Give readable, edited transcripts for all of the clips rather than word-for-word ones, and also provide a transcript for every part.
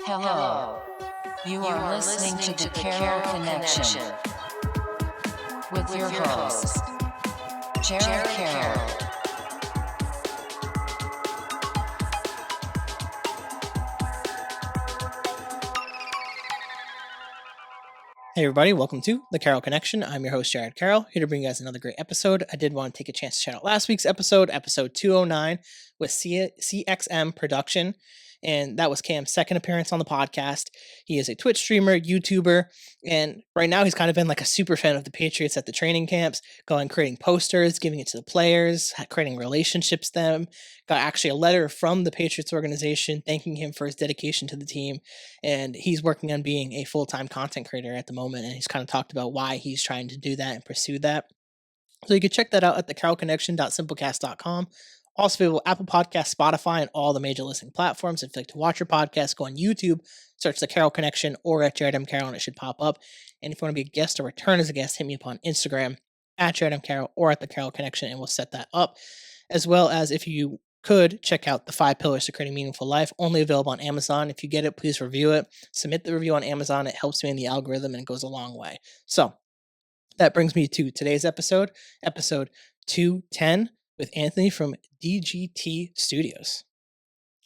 Hello. You are listening to the Carroll Connection with your host, Jared Carroll. Hey everybody, welcome to the Carroll Connection. I'm your host, Jared Carroll, here to bring you guys another great episode. I did want to take a chance to shout out last week's episode 209 with CXM Production, and that was Cam's second appearance on the podcast. He is a Twitch streamer, YouTuber, and right now he's kind of been like a super fan of the Patriots at the training camps, creating posters, giving it to the players, creating relationships with them. Got actually a letter from the Patriots organization thanking him for his dedication to the team, and he's working on being a full-time content creator at the moment, and he's kind of talked about why he's trying to do that and pursue that. So you can check that out at thecarrollconnection.simplecast.com. Also available Apple Podcasts, Spotify, and all the major listening platforms. If you'd like to watch your podcast, go on YouTube, search the Carroll Connection or at Jared M. Carroll, and it should pop up. And if you want to be a guest or return as a guest, hit me up on Instagram at Jared M. Carroll or at the Carroll Connection, and we'll set that up. As well as if you could check out the 5 Pillars to Creating Meaningful Life, only available on Amazon. If you get it, please review it. Submit the review on Amazon. It helps me in the algorithm and it goes a long way. So that brings me to today's episode 210 with Anthony from DGT Studios.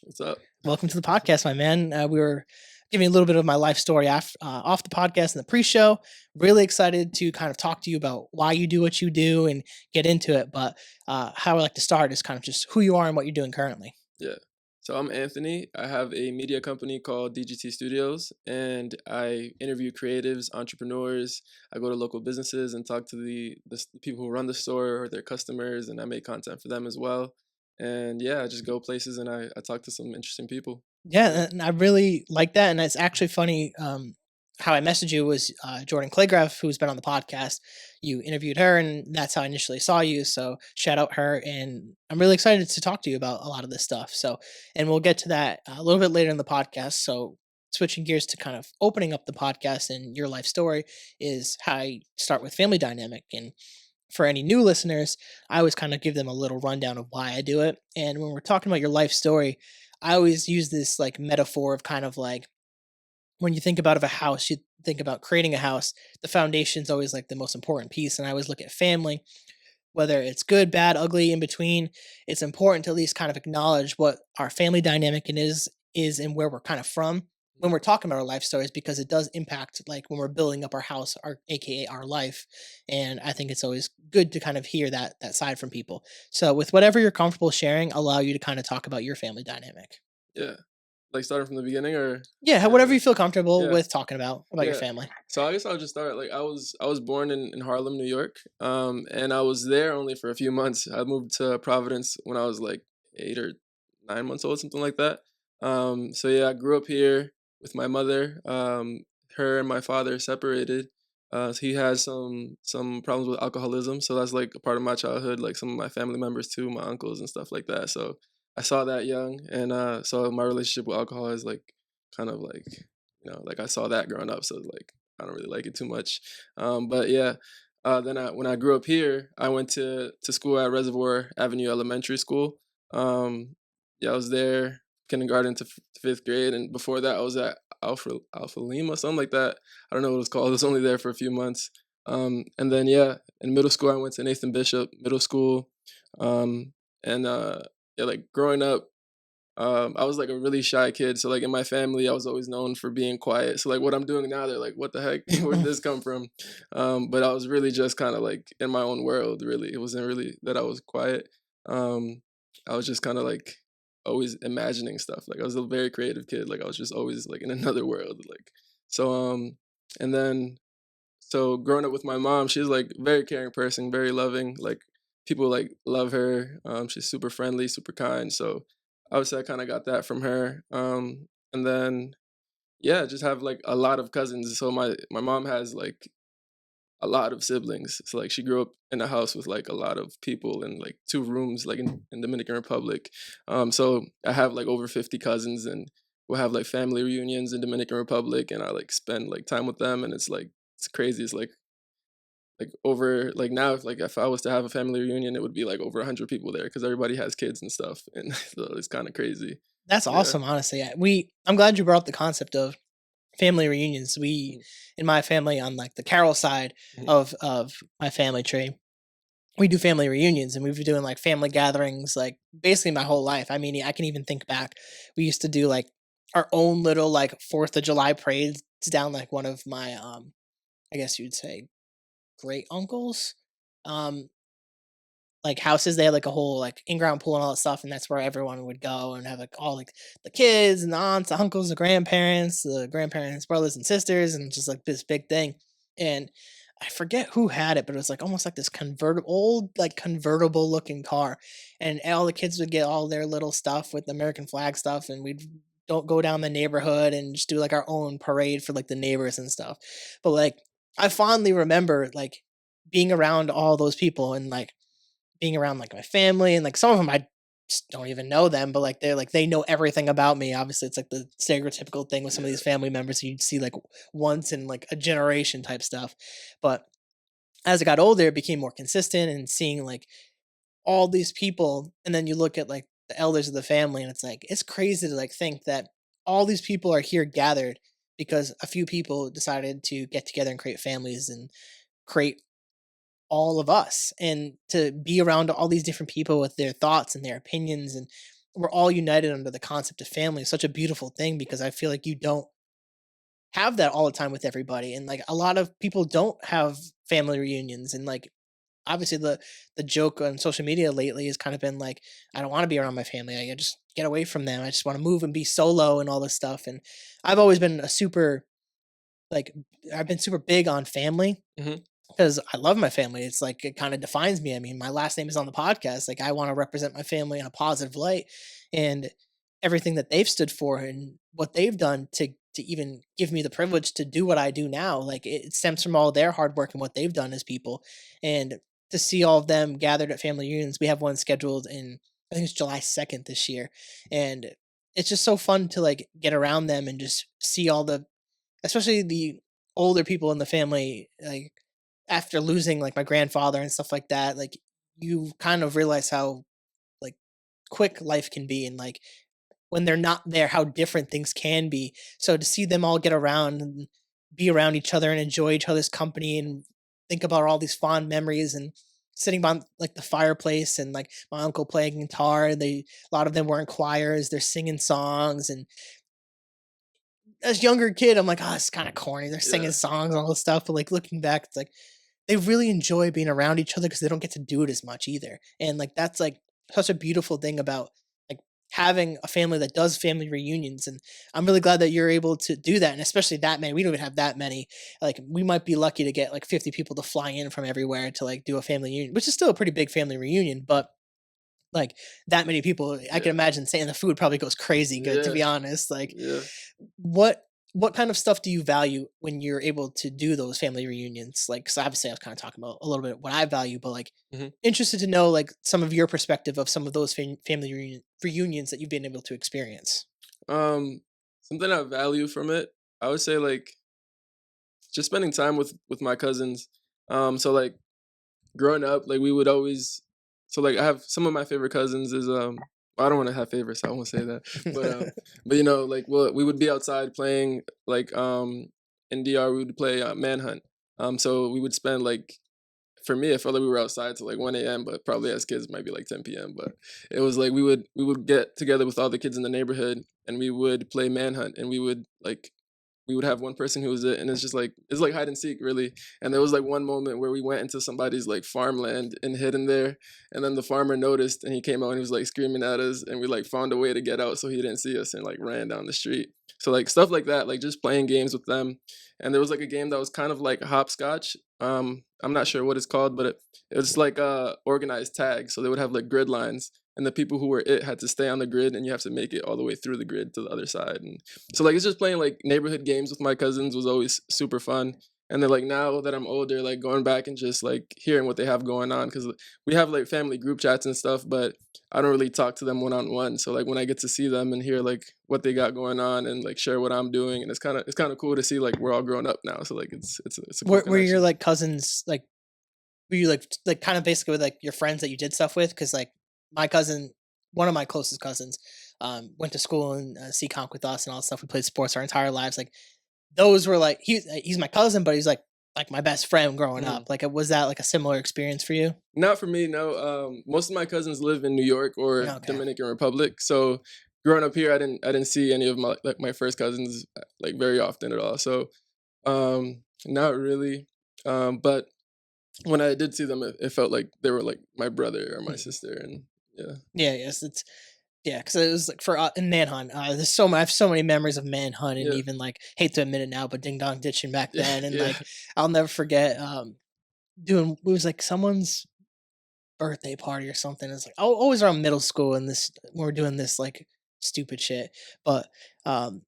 What's up? Welcome to the podcast, my man. We were giving a little bit of my life story off the podcast in the pre-show. Really excited to kind of talk to you about why you do what you do and get into it. But how I like to start is kind of just who you are and what you're doing currently. Yeah. So I'm Anthony. I have a media company called DGT Studios, and I interview creatives, entrepreneurs. I go to local businesses and talk to the people who run the store or their customers, and I make content for them as well. And yeah, I just go places and I talk to some interesting people. Yeah, and I really like that. And it's actually funny. How I messaged you was Jordan Claygraf, who's been on the podcast. You interviewed her, and that's how I initially saw you. So shout out her, and I'm really excited to talk to you about a lot of this stuff. So, and we'll get to that a little bit later in the podcast. So, switching gears to kind of opening up the podcast and your life story is how I start with family dynamic. And for any new listeners, I always kind of give them a little rundown of why I do it. And when we're talking about your life story, I always use this like metaphor of kind of like when you think about of a house, you think about creating a house, the foundation's always like the most important piece. And I always look at family, whether it's good, bad, ugly, in between. It's important to at least kind of acknowledge what our family dynamic is and where we're kind of from when we're talking about our life stories, because it does impact like when we're building up our house, our aka our life. And I think it's always good to kind of hear that side from people. So with whatever you're comfortable sharing, allow you to kind of talk about your family dynamic. Yeah. Like starting from the beginning or Yeah, whatever you feel comfortable Yeah. with talking about your Yeah. family. So I guess I'll just start. Like I was born in Harlem, New York. And I was there only for a few months. I moved to Providence when I was like 8 or 9 months old, something like that. So yeah, I grew up here with my mother. Her and my father separated. So he has some problems with alcoholism. So that's like a part of my childhood. Like some of my family members too, my uncles and stuff like that. So I saw that young, and so my relationship with alcohol is like kind of like like I saw that growing up. So like I don't really like it too much. But yeah. Then when I grew up here, I went to school at Reservoir Avenue Elementary School. Yeah, I was there kindergarten to 5th grade, and before that, I was at Alpha Lima, something like that. I don't know what it was called. I was only there for a few months. And then yeah, in middle school, I went to Nathan Bishop Middle School. And yeah, like growing up, I was like a really shy kid. So like in my family, I was always known for being quiet. So like what I'm doing now, they're like, "What the heck? Where did this come from?" But I was really just kind of like in my own world. Really, it wasn't really that I was quiet. Um, I was just kind of like always imagining stuff. Like I was a very creative kid. Like I was just always like in another world. Like so. And then so growing up with my mom, she's like very caring person, very loving. Like people like love her. She's super friendly, super kind. So obviously I kind of got that from her. And then yeah, just have like a lot of cousins. So my mom has like a lot of siblings. So like she grew up in a house with like a lot of people and like 2 rooms like in Dominican Republic. So I have like over 50 cousins, and we'll have like family reunions in Dominican Republic, and I like spend like time with them, and it's like it's crazy. It's like over like now if I was to have a family reunion, it would be like over 100 people there because everybody has kids and stuff, and so it's kind of crazy. That's Yeah. awesome, honestly. I'm glad you brought up the concept of family reunions. We in my family on like the Carroll side Mhm. of my family tree, we do family reunions and we've been doing like family gatherings like basically my whole life. I mean, I can even think back. We used to do like our own little like 4th of July parades down like one of my I guess you'd say great uncles. Um like houses. They had like a whole like in-ground pool and all that stuff, and that's where everyone would go and have like all like the kids and the aunts, the uncles, the grandparents, brothers and sisters, and just like this big thing. And I forget who had it, but it was like almost like this convertible, old like convertible looking car, and all the kids would get all their little stuff with the American flag stuff, and we'd don't go down the neighborhood and just do like our own parade for like the neighbors and stuff. But like I fondly remember like being around all those people and like being around like my family and like some of them I just don't even know them, but like they're like they know everything about me. Obviously, it's like the stereotypical thing with some of Yeah. these family members you'd see like once in like a generation type stuff. But as I got older, it became more consistent and seeing like all these people, and then you look at like the elders of the family, and it's like it's crazy to like think that all these people are here gathered because a few people decided to get together and create families and create all of us and to be around all these different people with their thoughts and their opinions and we're all united under the concept of family is such a beautiful thing because I feel like you don't have that all the time with everybody and like a lot of people don't have family reunions and like obviously the joke on social media lately has kind of been like I don't want to be around my family. I just get away from them. I just want to move and be solo and all this stuff and I've always been a super like I've been super big on family Hmm. because I love my family. It's like it kind of defines me. I mean, my last name is on the podcast. Like I want to represent my family in a positive light and everything that they've stood for and what they've done to even give me the privilege to do what I do now. Like it stems from all their hard work and what they've done as people. And to see all of them gathered at family reunions, we have one scheduled in I think it's July 2nd this year. And it's just so fun to like get around them and just see all the especially the older people in the family like after losing like my grandfather and stuff like that, like you kind of realize how like quick life can be and like when they're not there, how different things can be. So to see them all get around and be around each other and enjoy each other's company and think about all these fond memories and sitting by like the fireplace and like my uncle playing guitar. They a lot of them were in choirs. They're singing songs and as a younger kid, I'm like, oh, it's kind of corny. They're singing Yeah. songs and all this stuff. But like looking back, it's like they really enjoy being around each other because they don't get to do it as much either. And like that's like such a beautiful thing about like having a family that does family reunions. And I'm really glad that you're able to do that. And especially that many. We don't even have that many. Like we might be lucky to get like 50 people to fly in from everywhere to like do a family reunion, which is still a pretty big family reunion, but like that many people, I can Yeah. imagine saying the food probably goes crazy good to Yeah. be honest. Like Yeah. what what kind of stuff do you value when you're able to do those family reunions? Like, so obviously I was kind of talking about a little bit what I value, but like Hmm. interested to know like some of your perspective of some of those family reunions that you've been able to experience. Um, Something I value from it, I would say like just spending time with my cousins. So like growing up, like we would always, so like I have some of my favorite cousins is I don't want to have favorites, so I won't say that, but you know like we would be outside playing like in DR we would play Manhunt. So we would spend like for me, I felt like we were outside till like 1 a.m., but probably as kids it might be like 10 p.m. But it was like we would get together with all the kids in the neighborhood and we would play Manhunt and we would have one person who was it, and it's like hide and seek really. And there was like one moment where we went into somebody's like farmland and hid in there, and then the farmer noticed and he came out and he was like screaming at us, and we like found a way to get out so he didn't see us and like ran down the street. So like stuff like that, like just playing games with them. And there was like a game that was kind of like hopscotch. I'm not sure what it's called, but it was like organized tag. So they would have like grid lines, and the people who were it had to stay on the grid, and you have to make it all the way through the grid to the other side. And so like it's just playing like neighborhood games with my cousins was always super fun. And then like now that I'm older, like going back and just like hearing what they have going on, because we have like family group chats and stuff, but I don't really talk to them one on one. So like when I get to see them and hear like what they got going on and like share what I'm doing, and it's kind of cool to see like we're all grown up now. So like it's a cool Were your connection. like cousins like were you like kind of basically with like your friends that you did stuff with? Because like my cousin, one of my closest cousins, went to school and CConk with us and all that stuff. We played sports our entire lives. Like those were like he's my cousin, but he's like my best friend growing Mhm. up. Like, was that like a similar experience for you? Not for me, no. Most of my cousins live in New York or Okay. Dominican Republic, so growing up here, I didn't see any of my first cousins like very often at all. So not really. But when I did see them, it felt like they were like my brother or my Mhm. sister, and yeah, Yeah, yes, it's yeah, because it was like for in Manhunt. There's so I have so many memories of Manhunt, and yeah, even like hate to admit it now, but Ding Dong Ditching back yeah, then, and yeah, like I'll never forget doing it was like someone's birthday party or something. It's like always around middle school, and this when we're doing this like stupid shit, but um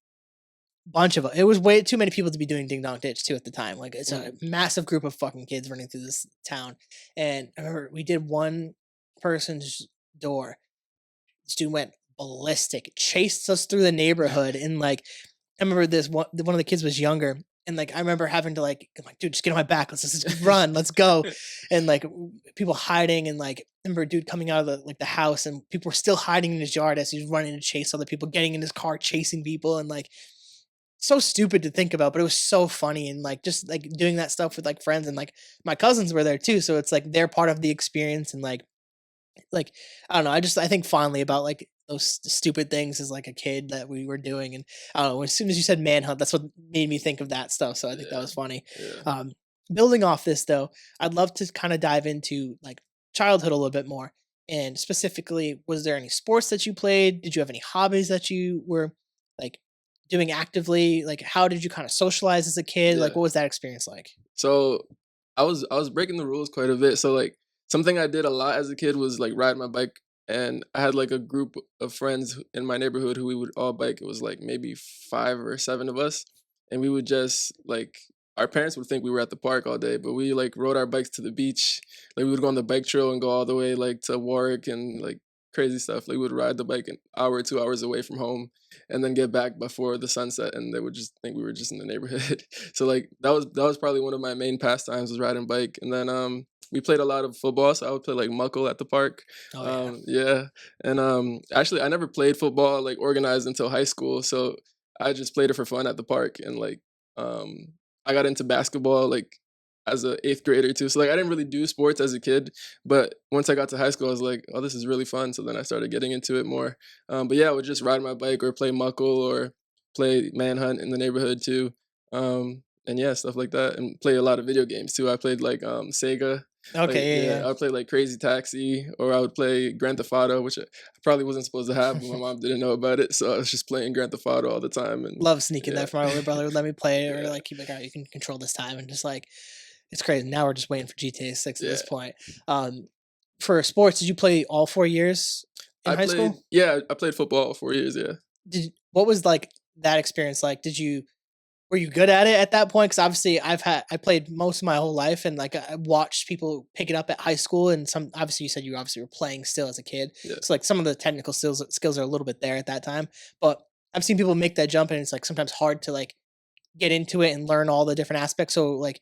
bunch of it was way too many people to be doing Ding Dong Ditch too at the time. Like it's a mm, massive group of fucking kids running through this town, and I remember we did one person's door. This dude went ballistic, chased us through the neighborhood, and like I remember this one of the kids was younger, and like I remember having to like I'm like, dude, just get on my back, let's just run, let's go, and like people hiding, and like I remember a dude coming out of the house, and people were still hiding in his yard as he's running to chase other people, getting in his car, chasing people, and like so stupid to think about, but it was so funny, and like just like doing that stuff with like friends, and like my cousins were there too, so it's like they're part of the experience, and like I don't know. I think fondly about like those stupid things as like a kid that we were doing, and I don't know. As soon as you said manhunt, that's what made me think of that stuff. So I think that yeah, was funny. yeah, Um, Building off this though, I'd love to kind of dive into like childhood a little bit more, and specifically, was there any sports that you played? Did you have any hobbies that you were like doing actively? Like, how did you kind of socialize as a kid? Like, yeah. what was that experience like? So I was breaking the rules quite a bit. So like something I did a lot as a kid was like ride my bike, and I had like a group of friends in my neighborhood who we would all bike. It was like maybe 5 or 7 of us, and we would just like our parents would think we were at the park all day, but we like rode our bikes to the beach. Like we would go on the bike trail and go all the way like to Warwick and like crazy stuff. Like we would ride the bike an hour, 2 hours away from home, and then get back before the sunset, and they would just think we were just in the neighborhood. So like that was probably one of my main pastimes was riding bike. And then we played a lot of football, so I would play like muckle at the park. Oh yeah. Yeah. And actually I never played football like organized until high school, so I just played it for fun at the park. And like um I got into basketball like as a eighth grader too. So like I didn't really do sports as a kid, but once I got to high school, I was like, oh, this is really fun. So then I started getting into it more. But yeah, I would just ride my bike or play muckle or play manhunt in the neighborhood too. And yeah, stuff like that, and play a lot of video games too. I played like Sega. Like Okay. Yeah. yeah, Yeah. I would play like Crazy Taxi, or I would play Grand Theft Auto, which I probably wasn't supposed to have, but my mom didn't know about it, so I was just playing Grand Theft Auto all the time. And Love sneaking yeah, that from my older brother would let me play it, or yeah, like he'd be like, "All right, you can control this time," and just like it's crazy. Now we're just waiting for GTA 6 at yeah. this point. Um, for sports, did you play all 4 years in high school? I played football 4 years. Yeah, What was like that experience like? Were you good at it at that point? Because obviously I played most of my whole life, and like I watched people pick it up at high school, and some obviously you said you obviously were playing still as a kid, yeah. so like some of the technical skills are a little bit there at that time, but I've seen people make that jump, and it's like sometimes hard to like get into it and learn all the different aspects. So like,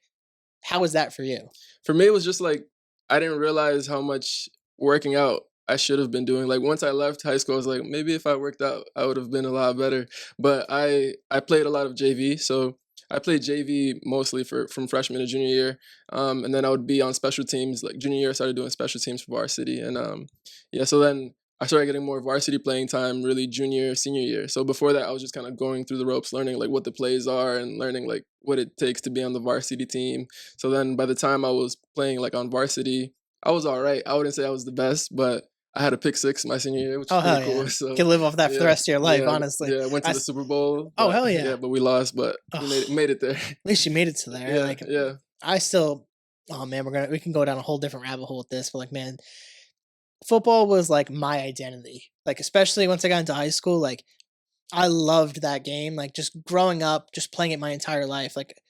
how was that for you? For me, it was just like I didn't realize how much working out I should have been doing. Like once I left high school, I was like, maybe if I worked out, I would have been a lot better. But I played a lot of JV, so I played JV mostly for from freshman to junior year, and then I would be on special teams. Like junior year, I started doing special teams for varsity, and yeah. So then I started getting more varsity playing time really junior, senior year. So before that, I was just kind of going through the ropes, learning like what the plays are and learning like what it takes to be on the varsity team. So then by the time I was playing like on varsity, I was all right. I wouldn't say I was the best, but I had a pick six my senior year, which is Oh pretty hell yeah, cool. you So can live off that for the yeah, rest of your life, yeah, honestly. yeah. Went I to the s- Super Bowl, oh but hell yeah, yeah. but we lost, but we Ugh, made it there. at least you made it to there. Yeah, Like yeah, I still, oh man, we can go down a whole different rabbit hole with this, but like man, football was like my identity. Like especially once I got into high school, like I loved that game. Like just growing up, just playing it my entire life. Like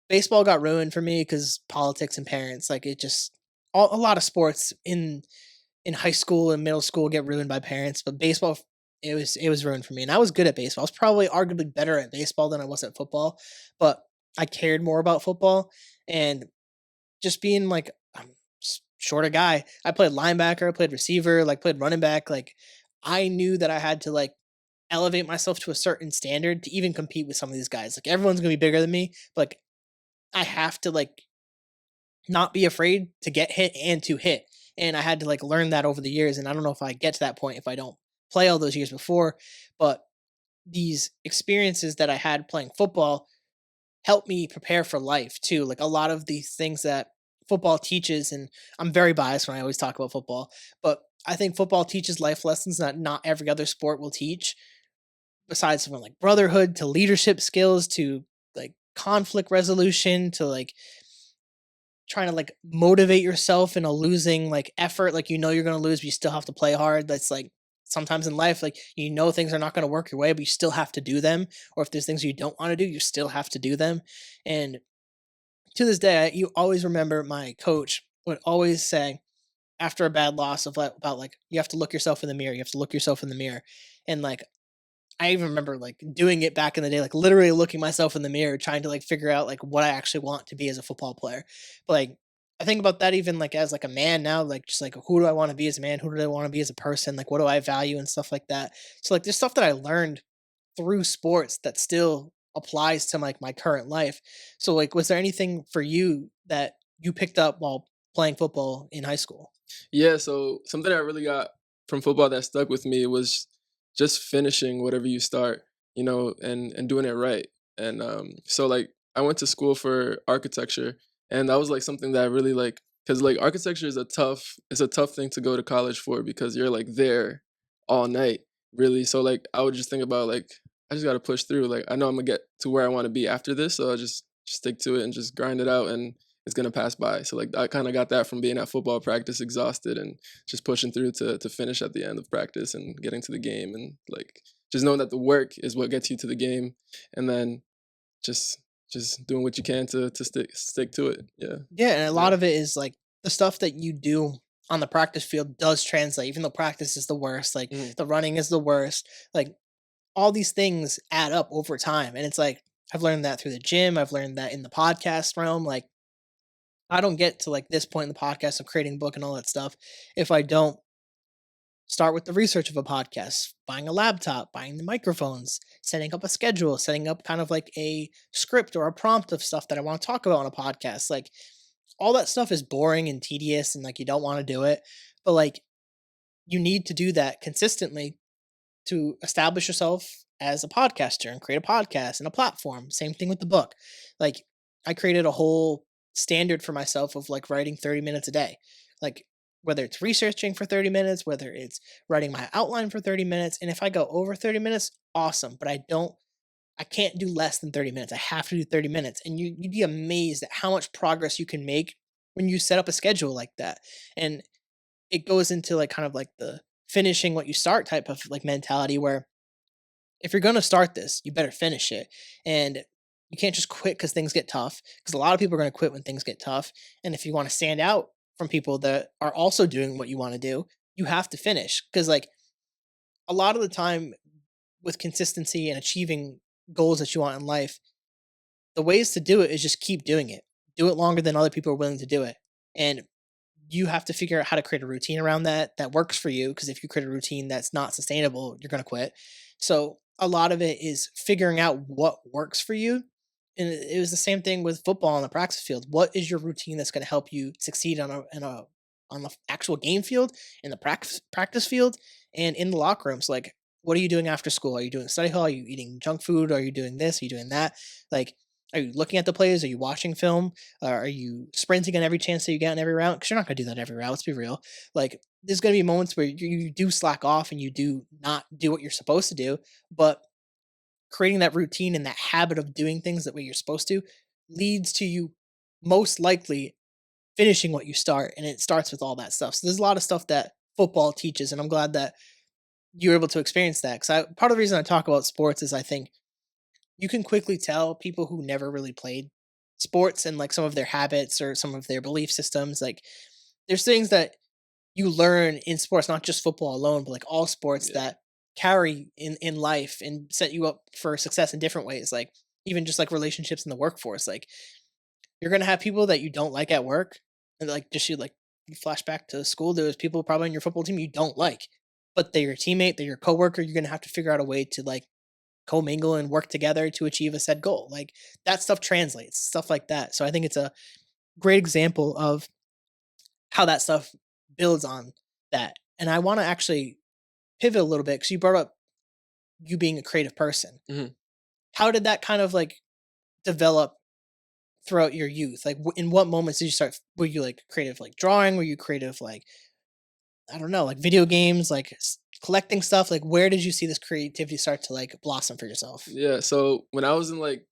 baseball got ruined for me because politics and parents. Like it just a lot of sports in high school and middle school get ruined by parents, but baseball it was ruined for me. And I was good at baseball. I was probably arguably better at baseball than I was at football, but I cared more about football, and just being like I'm shorter guy. I played linebacker, I played receiver, like played running back. Like I knew that I had to like elevate myself to a certain standard to even compete with some of these guys. Like everyone's gonna be bigger than me, but like I have to like not be afraid to get hit and to hit. And I had to like learn that over the years. And I don't know if I get to that point if I don't play all those years before, but these experiences that I had playing football helped me prepare for life too. Like a lot of these things that football teaches, and I'm very biased when I always talk about football, but I think football teaches life lessons that not every other sport will teach, besides from like brotherhood to leadership skills to like conflict resolution to like trying to like motivate yourself in a losing like effort. Like you know you're gonna lose, but you still have to play hard. That's like sometimes in life, like you know things are not gonna work your way, but you still have to do them. Or if there's things you don't want to do, you still have to do them. And to this day, you always remember my coach would always say after a bad loss of like about like you have to look yourself in the mirror. You have to look yourself in the mirror. And like I even remember like doing it back in the day, like literally looking myself in the mirror, trying to like figure out like what I actually want to be as a football player. But like I think about that even like as like a man now, like just like who do I want to be as a man? Who do I want to be as a person? Like what do I value and stuff like that. So like there's stuff that I learned through sports that still applies to like my current life. So like was there anything for you that you picked up while playing football in high school? Yeah, so something I really got from football that stuck with me was just finishing whatever you start, and doing it right. And so like I went to school for architecture, and that was like something that I really like because like architecture is a tough thing to go to college for because you're like there all night, really. So like I would just think about like I just got to push through. Like I know I'm gonna get to where I want to be after this, so I just stick to it and just grind it out and it's gonna pass by. So like I kind of got that from being at football practice, exhausted, and just pushing through to finish at the end of practice and getting to the game, and like just knowing that the work is what gets you to the game, and then just just doing what you can to stick to it. Yeah, Yeah, and a yeah. lot of it is like the stuff that you do on the practice field does translate, even though practice is the worst, like Mhm. the running is the worst. Like all these things add up over time. And it's like I've learned that through the gym, I've learned that in the podcast realm. Like I don't get to like this point in the podcast of creating a book and all that stuff if I don't start with the research of a podcast, buying a laptop, buying the microphones, setting up a schedule, setting up kind of like a script or a prompt of stuff that I want to talk about on a podcast. Like all that stuff is boring and tedious and like you don't want to do it. But like you need to do that consistently to establish yourself as a podcaster and create a podcast and a platform. Same thing with the book. Like I created a whole standard for myself of like writing 30 minutes a day. Like whether it's researching for 30 minutes, whether it's writing my outline for 30 minutes. And if I go over 30 minutes, awesome. But I can't do less than 30 minutes. I have to do 30 minutes. And you'd be amazed at how much progress you can make when you set up a schedule like that. And it goes into like kind of like the finishing what you start type of like mentality where if you're going to start this, you better finish it. And you can't just quit because things get tough. Because a lot of people are going to quit when things get tough. And if you want to stand out from people that are also doing what you want to do, you have to finish. Because like a lot of the time with consistency and achieving goals that you want in life, the ways to do it is just keep doing it. Do it longer than other people are willing to do it. And you have to figure out how to create a routine around that that works for you because if you create a routine that's not sustainable, you're going to quit. So a lot of it is figuring out what works for you. And it was the same thing with football on the practice field. What is your routine that's going to help you succeed on the actual game field, in the practice field, and in the locker rooms? Like, what are you doing after school? Are you doing study hall? Are you eating junk food? Are you doing this? Are you doing that? Like, are you looking at the plays? Are you watching film? Are you sprinting on every chance that you get in every route? Because you're not going to do that every route. Let's be real. Like, there's going to be moments where you do slack off and you do not do what you're supposed to do. But creating that routine and that habit of doing things that way you're supposed to leads to you most likely finishing what you start. And it starts with all that stuff. So there's a lot of stuff that football teaches. And I'm glad that you're able to experience that. Because part of the reason I talk about sports is I think you can quickly tell people who never really played sports and like some of their habits or some of their belief systems. Like there's things that you learn in sports, not just football alone, but like all sports Yeah. that carry in life and set you up for success in different ways. Like even just like relationships in the workforce. Like you're gonna have people that you don't like at work. And like just you like you flash back to school, there was people probably on your football team you don't like. but they're your teammate, they're your coworker. You're gonna have to figure out a way to like commingle and work together to achieve a said goal. Like that stuff translates, stuff like that. So I think it's a great example of how that stuff builds on that. And I want to actually pivot a little bit because you brought up you being a creative person. Mhm. How did that kind of like develop throughout your youth? Like, in what moments did you start? Were you like creative, like drawing? Were you creative, like I don't know, like video games, like collecting stuff? Like, where did you see this creativity start to like blossom for yourself? Yeah, so when I was in like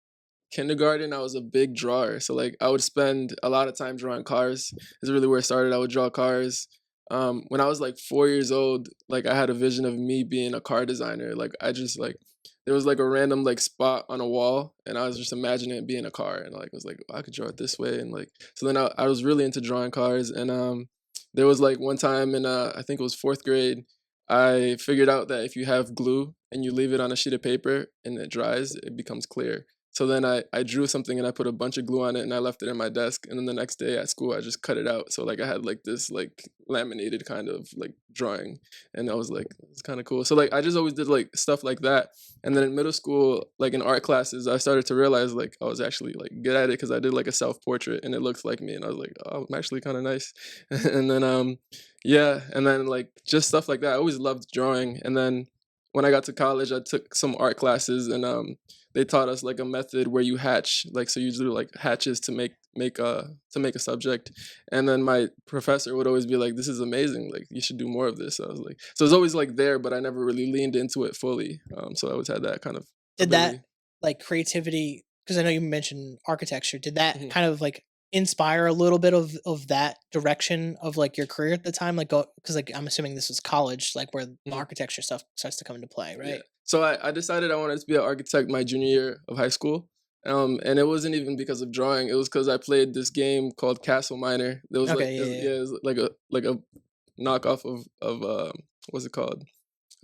kindergarten, I was a big drawer. So like I would spend a lot of time drawing cars. Is really where it started. I would draw cars. When I was like 4 years old, like I had a vision of me being a car designer. Like I just like there was like a random like spot on a wall, and I was just imagining it being a car, and like I was like, "Oh, I could draw it this way, and like so then I was really into drawing cars, and there was like one time in I think it was fourth grade, I figured out that if you have glue and you leave it on a sheet of paper and it dries, it becomes clear. So then I drew something and I put a bunch of glue on it and I left it in my desk. And then the next day at school, I just cut it out. So like I had like this like laminated kind of like drawing. And I was like, it's kind of cool. So like I just always did like stuff like that. And then in middle school, like in art classes, I started to realize like I was actually like good at it because I did like a self portrait and it looked like me. And I was like, oh, I'm actually kind of nice. And then yeah, and then like just stuff like that. I always loved drawing. And then when I got to college, I took some art classes and they taught us like a method where you hatch, like so you do like hatches to make a subject. And then my professor would always be like, "This is amazing, like you should do more of this." So I was like, so it's always like there, but I never really leaned into it fully. So I always had that kind of Did that ability. like creativity? Because I know you mentioned architecture. Did that Mhm. kind of like inspire a little bit of that direction of like your career at the time? Like, go because like I'm assuming this was college, like where the Mhm. architecture stuff starts to come into play, Yeah. right? So I decided I wanted to be an architect my junior year of high school. And it wasn't even because of drawing. It was because I played this game called Castle Miner. There was like Okay, yeah, yeah. yeah, it was like a knockoff of what's it called?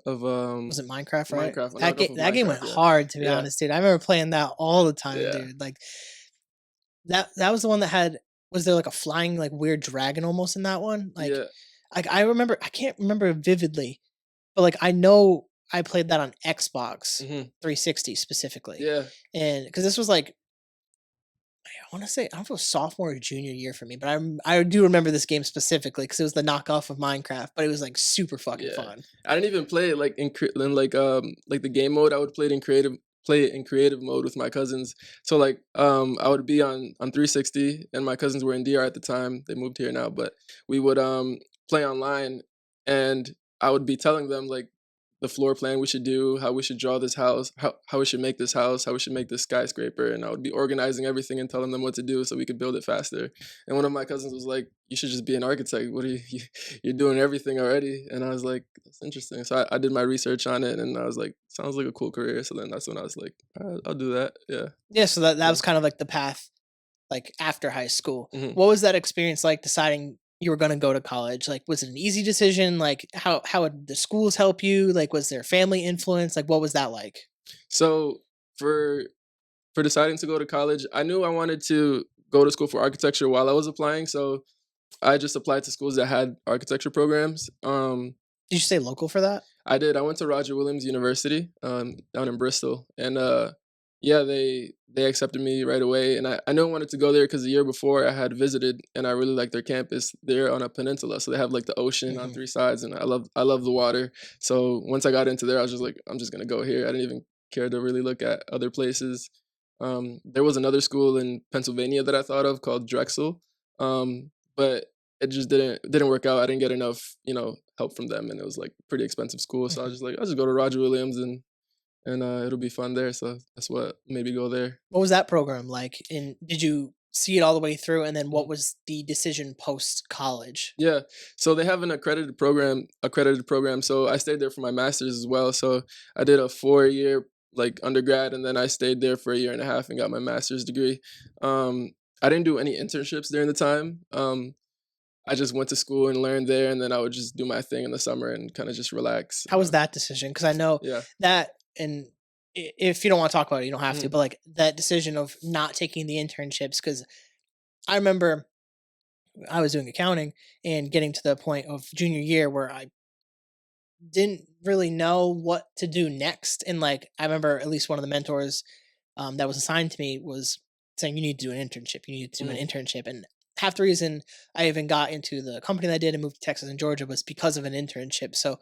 Of Was it Minecraft, right? Minecraft, a That knockoff game of that game went Minecraft, yeah. hard, to be Yeah. honest, dude. I remember playing that all the time, Yeah. dude. Like that was the one that had was there like a flying like weird dragon almost in that one? Yeah. Like I remember I can't remember vividly, but like I know I played that on Xbox Mhm. 360 specifically. Yeah. And because this was like I want to say I don't know if it was sophomore or junior year for me, but I do remember this game specifically because it was the knockoff of Minecraft, but it was like super fucking Yeah, fun. I didn't even play it like in like the game mode. I would play it in creative mode with my cousins. So like I would be on 360, and my cousins were in DR at the time. They moved here now, but we would play online, and I would be telling them like the floor plan we should do, how we should draw this house, how we should make this house, how we should make this skyscraper, and I would be organizing everything and telling them what to do so we could build it faster. And one of my cousins was like, "You should just be an architect. What are you're doing everything already?" And I was like, "That's interesting." So I did my research on it, and I was like, "Sounds like a cool career." So then that's when I was like, I'll do that." Yeah. Yeah, so that Yeah. was kind of like the path like after high school. hmm What was that experience like deciding you were going to go to college? Like was it an easy decision? Like how would the schools help you? Like was there family influence? Like what was that like? So for deciding to go to college, I knew I wanted to go to school for architecture while I was applying. So I just applied to schools that had architecture programs. Did you stay local for that? I did. I went to Roger Williams University down in Bristol, and yeah, they accepted me right away. And I knew I wanted to go there because the year before I had visited, and I really liked their campus. They're on a peninsula, so they have like the ocean on Mhm. three sides, and I love the water. So once I got into there, I was just like, I'm just gonna go here. I didn't even care to really look at other places. There was another school in Pennsylvania that I thought of called Drexel, but it just didn't work out. I didn't get enough, help from them, and it was like pretty expensive school. So I was Mhm. just like, I'll just go to Roger Williams and it'll be fun there. So that's what made me go there. What was that program like? And did you see it all the way through? And then what Mhm. was the decision post college? Yeah. So they have an accredited program. So I stayed there for my master's as well. So I did a 4 year like undergrad, and then I stayed there for a year and a half and got my master's degree. Um, I didn't do any internships during the time. I just went to school and learned there, and then I would just do my thing in the summer and kind of just relax. How was that decision? Because I know Yeah. that, and if you don't want to talk about it, you don't have to. Mhm. But like that decision of not taking the internships, because I remember I was doing accounting and getting to the point of junior year where I didn't really know what to do next. And like, I remember at least one of the mentors that was assigned to me was saying, you need to do an internship. You need to do an Mhm. internship. And half the reason I even got into the company that I did and moved to Texas and Georgia was because of an internship. So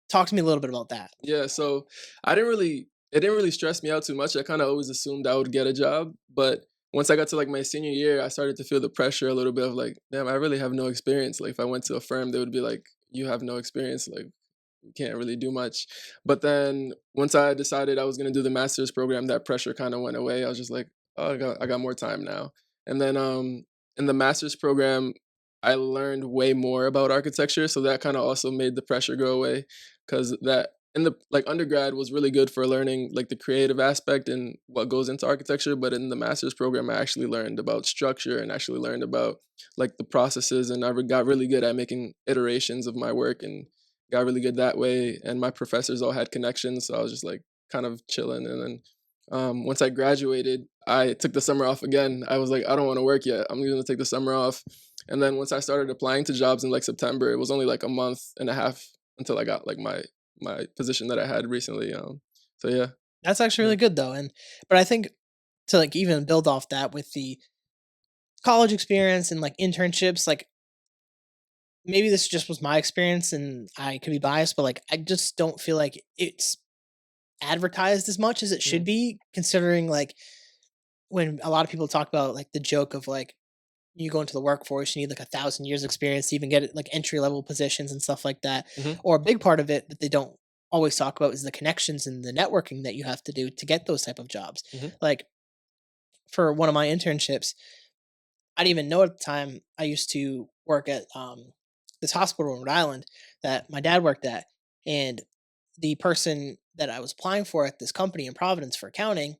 talk to me a little bit about that. Yeah, so it didn't really stress me out too much. I kind of always assumed I would get a job, but once I got to like my senior year, I started to feel the pressure a little bit of like, damn, I really have no experience. Like if I went to a firm, they would be like, you have no experience, like you can't really do much. But then once I decided I was gonna do the master's program, that pressure kind of went away. I was just like, oh, I got more time now. And then in the master's program, I learned way more about architecture, so that kind of also made the pressure go away because that in the like undergrad was really good for learning like the creative aspect and what goes into architecture, but in the master's program I actually learned about structure and actually learned about like the processes, and got really good at making iterations of my work and got really good that way. And my professors all had connections, so I was just like kind of chilling. And then once I graduated, I took the summer off again. I was like, I don't want to work yet, I'm gonna take the summer off. And then once I started applying to jobs in like September, it was only like a month and a half until I got like my position that I had recently. So yeah. That's actually Yeah. really good though. And, but I think to like even build off that with the college experience and like internships, like maybe this just was my experience and I could be biased, but like I just don't feel like it's advertised as much as it should Mhm. be, considering like when a lot of people talk about like the joke of like you go into the workforce, you need like 1,000 years experience to even get like entry level positions and stuff like that. Mhm. Or a big part of it that they don't always talk about is the connections and the networking that you have to do to get those type of jobs. Mhm. Like for one of my internships, I didn't even know at the time I used to work at this hospital in Rhode Island that my dad worked at, and the person that I was applying for at this company in Providence for accounting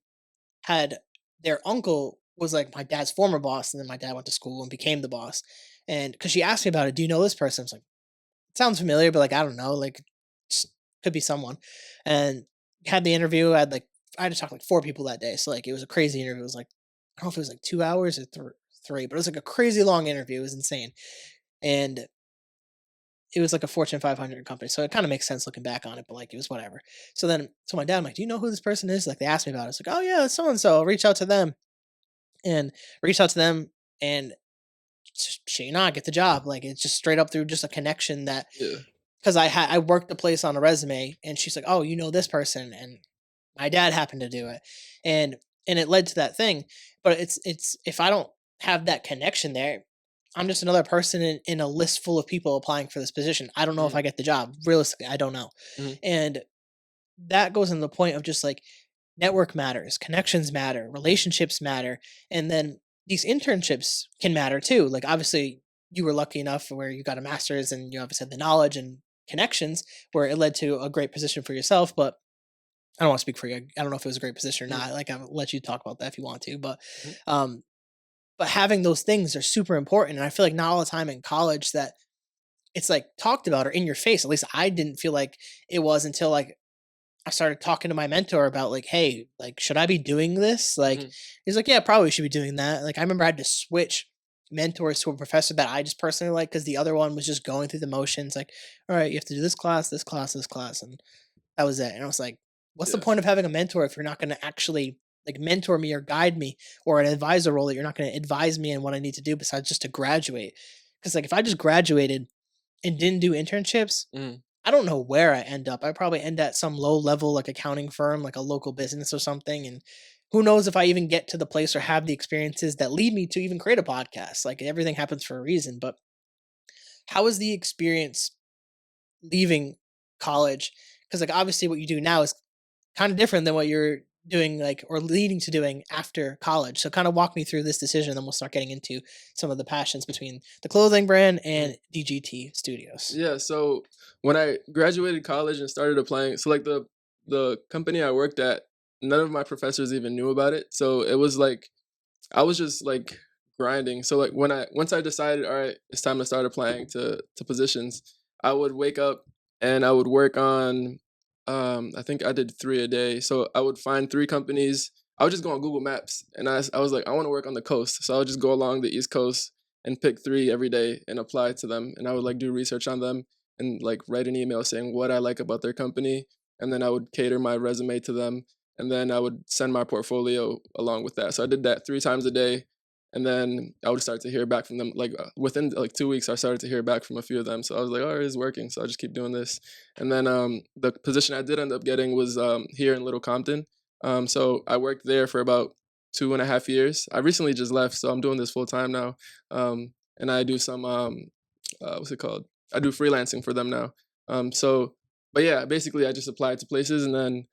had their uncle was like my dad's former boss, and then my dad went to school and became the boss. And because she asked me about it, do you know this person? I was like, sounds familiar, but like I don't know, like just could be someone. And had the interview. I had to talk to like four people that day, so like it was a crazy interview. It was like I don't know if it was like 2 hours or three, but it was like a crazy long interview. It was insane, and it was like a Fortune 500 company, so it kind of makes sense looking back on it. But like it was whatever. So my dad, I'm like, do you know who this person is? Like they asked me about it. It's like, oh yeah, so and so. Reach out to them and reach out to them and shit, you not get the job. Like it's just straight up through just a connection that Yeah. because I worked the place on a resume, and she's like, oh, you know this person, and my dad happened to do it, and it led to that thing. But it's if I don't have that connection there, I'm just another person in a list full of people applying for this position. I don't know if Mhm. I get the job. Realistically, I don't know. Mhm. And that goes in the point of just like network matters, connections matter, relationships matter, and then these internships can matter too. Like obviously you were lucky enough where you got a master's and you obviously had the knowledge and connections where it led to a great position for yourself. But I don't want to speak for you. I don't know if it was a great position or Mhm. not. Like I'll let you talk about that if you want to. Mhm. Um, but having those things are super important. And I feel like not all the time in college that it's like talked about or in your face. At least I didn't feel like it was until like I started talking to my mentor about like, hey, like, should I be doing this? Like, Mhm. he's like, yeah, probably should be doing that. Like, I remember I had to switch mentors to a professor that I just personally like because the other one was just going through the motions. Like, all right, you have to do this class, this class, this class, and that was it. And I was like, what's the Yeah. point of having a mentor if you're not going to actually like mentor me or guide me, or an advisor role that you're not going to advise me in what I need to do besides just to graduate? Because like if I just graduated and didn't do internships, Mhm. I don't know where I end up. I probably end at some low level like accounting firm, like a local business or something. And who knows if I even get to the place or have the experiences that lead me to even create a podcast. Like everything happens for a reason. But how is the experience leaving college? Because like obviously what you do now is kind of different than what you're doing like or leading to doing after college. So kind of walk me through this decision, then we'll start getting into some of the passions between the clothing brand Mhm. and DGT Studios. Yeah, so when I graduated college and started applying, so like the company I worked at, none of my professors even knew about it. So it was like I was just like grinding. So like once I decided, all right, it's time to start applying to positions, I would wake up and I would work on I think I did 3 a day. So I would find 3 companies. I would just go on Google Maps and I was like I want to work on the coast. So I would just go along the East Coast and pick 3 every day and apply to them, and I would like do research on them. and like write an email saying what I like about their company, and then I would cater my resume to them, and then I would send my portfolio along with that. So I did that 3 times a day, and then I would start to hear back from them. Like within like 2 weeks, I started to hear back from a few of them. So I was like, oh, it's working. So I just keep doing this. And then the position I did end up getting was here in Little Compton. So I worked there for about 2.5 years. I recently just left, so I'm doing this full time now. And I do some what's it called? I do freelancing for them now. But yeah, basically I just applied to places, and then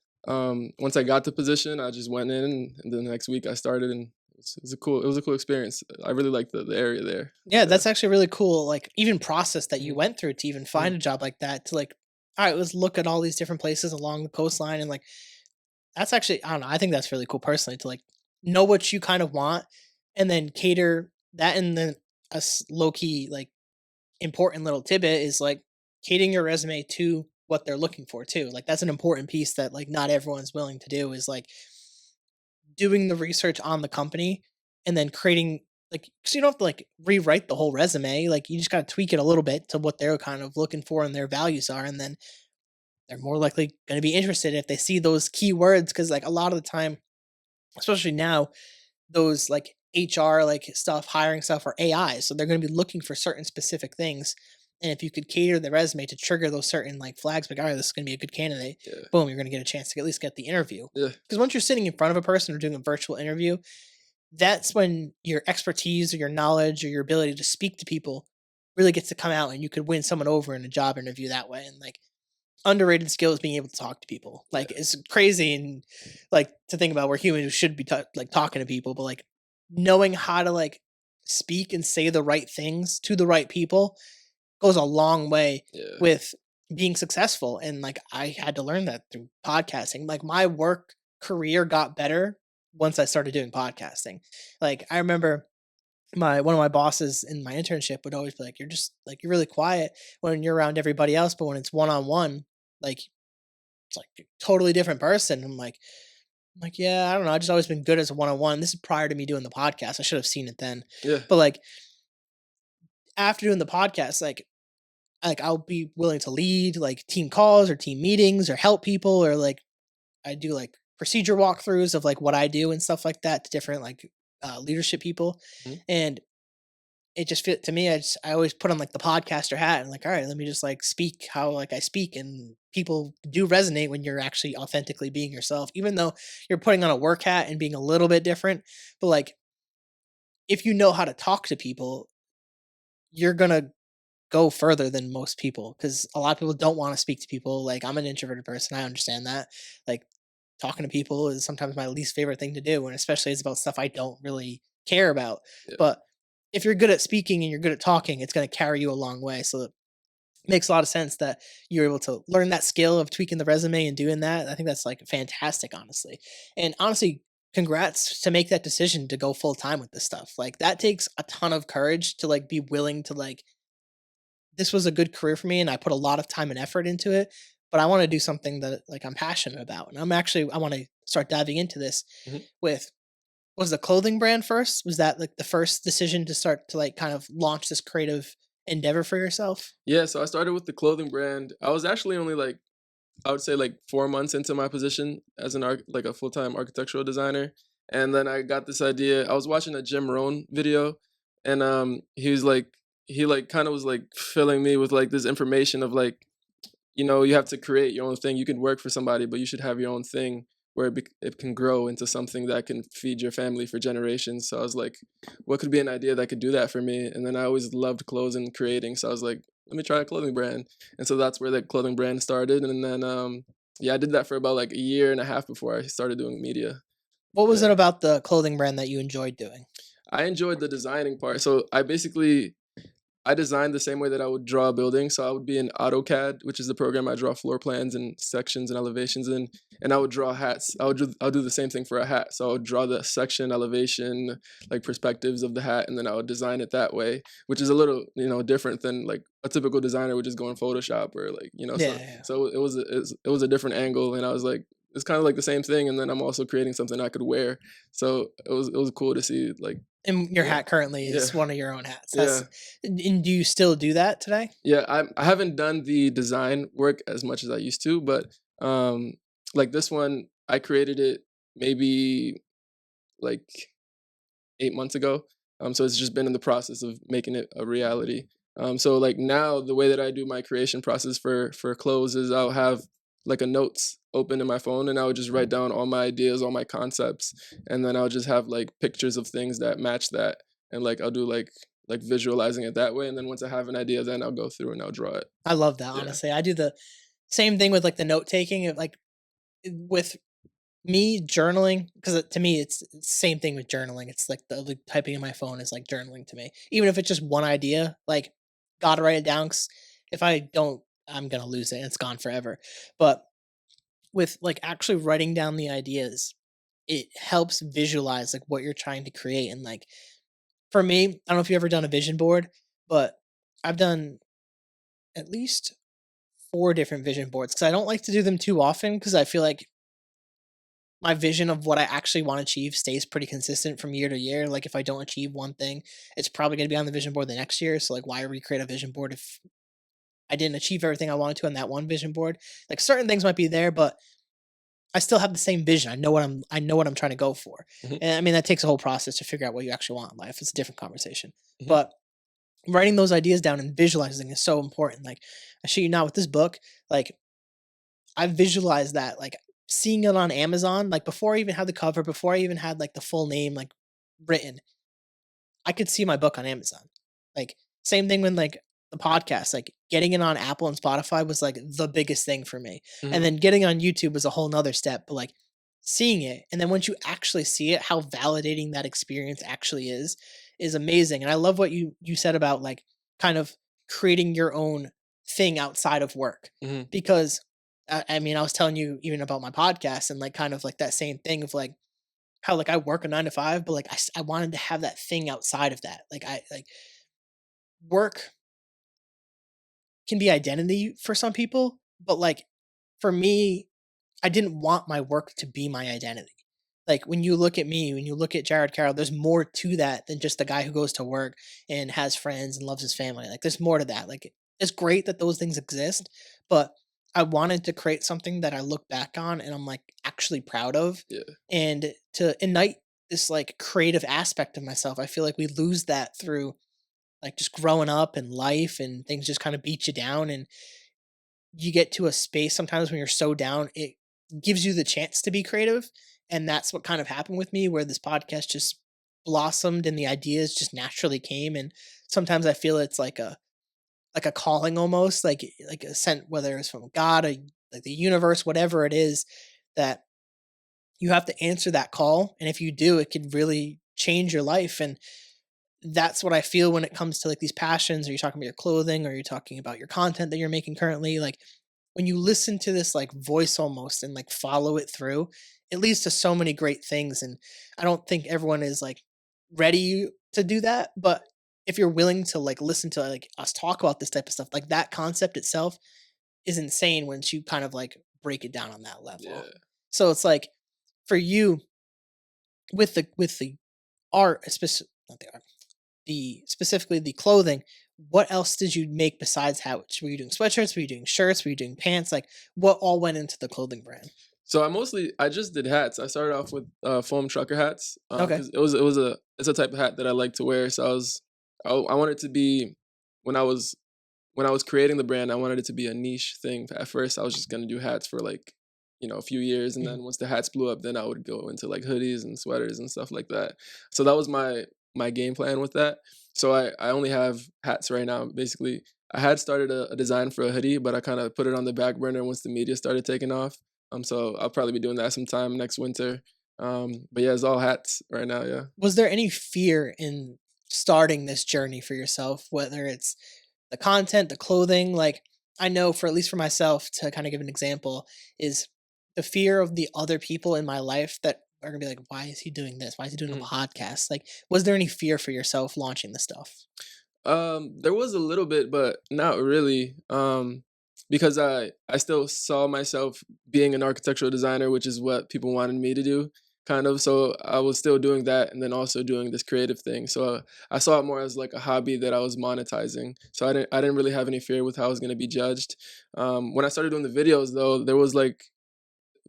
once I got the position, I just went in, and then the next week I started, and it was a cool experience. I really liked the area there. Yeah, that's actually really cool. Like even process that you Mhm. went through to even find Mhm. a job like that to like, all right, let's look at all these different places along the coastline and like that's actually I don't know, I think that's really cool personally to like know what you kind of want and then cater that and then low key like important little tidbit is like catering your resume to what they're looking for too. Like that's an important piece that like not everyone's willing to do is like doing the research on the company and then creating like so you don't have to like rewrite the whole resume. Like you just gotta tweak it a little bit to what they're kind of looking for and their values are, and then they're more likely gonna be interested if they see those keywords because like a lot of the time, especially now, those like HR like stuff, hiring stuff are AI. So they're gonna be looking for certain specific things. And if you could cater the resume to trigger those certain like flags, like, all right, this is gonna be a good candidate, Yeah. boom, you're gonna get a chance to at least get the interview. Yeah. Because once you're sitting in front of a person or doing a virtual interview, that's when your expertise or your knowledge or your ability to speak to people really gets to come out and you could win someone over in a job interview that way. And like underrated skill is being able to talk to people. Like Yeah. it's crazy and like to think about where humans should be like talking to people, but like knowing how to like speak and say the right things to the right people goes a long way Yeah. with being successful. And like I had to learn that through podcasting. Like my work career got better once I started doing podcasting. Like I remember my one of my bosses in my internship would always be like, "You're just like you're really quiet when you're around everybody else, but when it's one on one, like it's like a totally different person." I'm like, yeah, I don't know. I just always been good as a one on one. This is prior to me doing the podcast. I should have seen it then. Yeah. But like after doing the podcast, like I'll be willing to lead like team calls or team meetings or help people or like I do like procedure walkthroughs of like what I do and stuff like that to different like leadership people. Mhm. And it just fit to me. I always put on like the podcaster hat and like, all right, let me just like speak how like I speak, and people do resonate when you're actually authentically being yourself, even though you're putting on a work hat and being a little bit different. But like, if you know how to talk to people, you're gonna go further than most people because a lot of people don't want to speak to people. Like I'm an introverted person, I understand that. Like talking to people is sometimes my least favorite thing to do, and especially it's about stuff I don't really care about. Yeah. But if you're good at speaking and you're good at talking, it's going to carry you a long way. So it makes a lot of sense that you're able to learn that skill of tweaking the resume and doing that. I think that's like fantastic, honestly. And honestly, congrats to make that decision to go full time with this stuff. Like that takes a ton of courage to like be willing to like this was a good career for me and I put a lot of time and effort into it, but I want to do something that like I'm passionate about. And I want to start diving into this Mhm. with was the clothing brand first? Was that like the first decision to start to like kind of launch this creative endeavor for yourself? Yeah. So I started with the clothing brand. I was actually only like, I would say like 4 months into my position as like a full time architectural designer, and then I got this idea. I was watching a Jim Rohn video, and he like kind of was like filling me with like this information of like, you have to create your own thing. You can work for somebody, but you should have your own thing where it can grow into something that can feed your family for generations. So I was like, what could be an idea that could do that for me? And then I always loved clothes and creating, so I was like, let me try a clothing brand. And so that's where the clothing brand started. And then yeah, I did that for about like a year and a half before I started doing media. What was Yeah. it about the clothing brand that you enjoyed doing? I enjoyed the designing part. So I designed the same way that I would draw a building. So I would be in AutoCAD, which is the program I draw floor plans and sections and elevations in, and I would draw hats. I'll do the same thing for a hat. So I would draw the section, elevation, like perspectives of the hat, and then I would design it that way, which is a little different than like a typical designer would just go in Photoshop or like Yeah, So yeah. it was a different angle, and I was like, it's kind of like the same thing, and then I'm also creating something I could wear. So it was cool to see like And your Yeah. hat currently Yeah. is one of your own hats. Yeah. And do you still do that today? Yeah, I haven't done the design work as much as I used to, but like this one, I created it maybe like 8 months ago. So it's just been in the process of making it a reality. So like now, the way that I do my creation process for clothes is I'll have like a notes open in my phone, and I would just write down all my ideas, all my concepts, and then I'll just have like pictures of things that match that, and like I'll do like visualizing it that way, and then once I have an idea, then I'll go through and I'll draw it. I love that, Yeah. honestly. I do the same thing with like the note taking. Like with me journaling, because to me it's the same thing with journaling. It's like the typing in my phone is like journaling to me, even if it's just one idea. Like, gotta write it down, 'cause if I don't, I'm gonna lose it and it's gone forever. But with like actually writing down the ideas, it helps visualize like what you're trying to create. And like for me, I don't know if you've ever done a vision board, but I've done at least 4 different vision boards, because I don't like to do them too often, because I feel like my vision of what I actually want to achieve stays pretty consistent from year to year. Like if I don't achieve one thing, it's probably going to be on the vision board the next year. So like, why recreate a vision board if I didn't achieve everything I wanted to on that one vision board? Like certain things might be there, but I still have the same vision. I know what I'm trying to go for. Hmm. And I mean that takes a whole process to figure out what you actually want in life. It's a different conversation. Hmm. But writing those ideas down and visualizing is so important. Like I shit you not, with this book, like I visualized that, like seeing it on Amazon, like before I even had the cover, before I even had like the full name like written, I could see my book on Amazon. Like same thing when like the podcast, like getting it on Apple and Spotify was like the biggest thing for me. And Hmm. then getting on YouTube was a whole nother step. But like seeing it, and then once you actually see it, how validating that experience actually is amazing. And I love what you said about like kind of creating your own thing outside of work. Hmm. Because I mean, I was telling you even about my podcast, and like kind of like that same thing of like how like I work a 9 to 5, but like I wanted to have that thing outside of that. Like I like work can be identity for some people, but like for me, I didn't want my work to be my identity. Like when you look at me, when you look at Jared Carroll, there's more to that than just the guy who goes to work and has friends and loves his family. Like there's more to that. Like it's great that those things exist, but I wanted to create something that I look back on and I'm like actually proud of, Yeah. and to ignite this like creative aspect of myself. I feel like we lose that through like just growing up and life, and things just kind of beat you down, and you get to a space sometimes when you're so down, it gives you the chance to be creative. And that's what kind of happened with me, where this podcast just blossomed and the ideas just naturally came. And sometimes I feel it's like a calling almost, like a sent, whether it's from God or like the universe, whatever it is, that you have to answer that call. And if you do, it could really change your life. And that's what I feel when it comes to like these passions, or you're talking about your clothing, or you're talking about your content that you're making currently. Like when you listen to this like voice almost and like follow it through, it leads to so many great things. And I don't think everyone is like ready to do that. But if you're willing to like listen to like us talk about this type of stuff, like that concept itself is insane once you kind of like break it down on that level. Yeah. So it's like for you with the art, especially not the art, the specifically the clothing, what else did you make besides hats? Were you doing sweatshirts? Were you doing shirts? Were you doing pants? Like what all went into the clothing brand? So I just did hats. I started off with foam trucker hats Okay. because it's a type of hat that I like to wear. So I wanted to be when I was creating the brand, I wanted it to be a niche thing. At first, I was just gonna do hats for like, a few years, and Mhm. then once the hats blew up, then I would go into like hoodies and sweaters and stuff like that. So that was my game plan with that. So I only have hats right now. Basically, I had started a design for a hoodie, but I kind of put it on the back burner once the media started taking off. So I'll probably be doing that sometime next winter. But yeah, it's all hats right now. Yeah. Was there any fear in starting this journey for yourself, whether it's the content, the clothing? Like I know for at least for myself, to kind of give an example, is the fear of the other people in my life that are gonna be like, why is he doing this? Why is he doing a Mhm. podcast? Like, was there any fear for yourself launching the stuff? There was a little bit, but not really. Because I still saw myself being an architectural designer, which is what people wanted me to do. kind of. So I was still doing that and then also doing this creative thing. So I saw it more as like a hobby that I was monetizing. So I didn't really have any fear with how I was going to be judged. When I started doing the videos though, there was like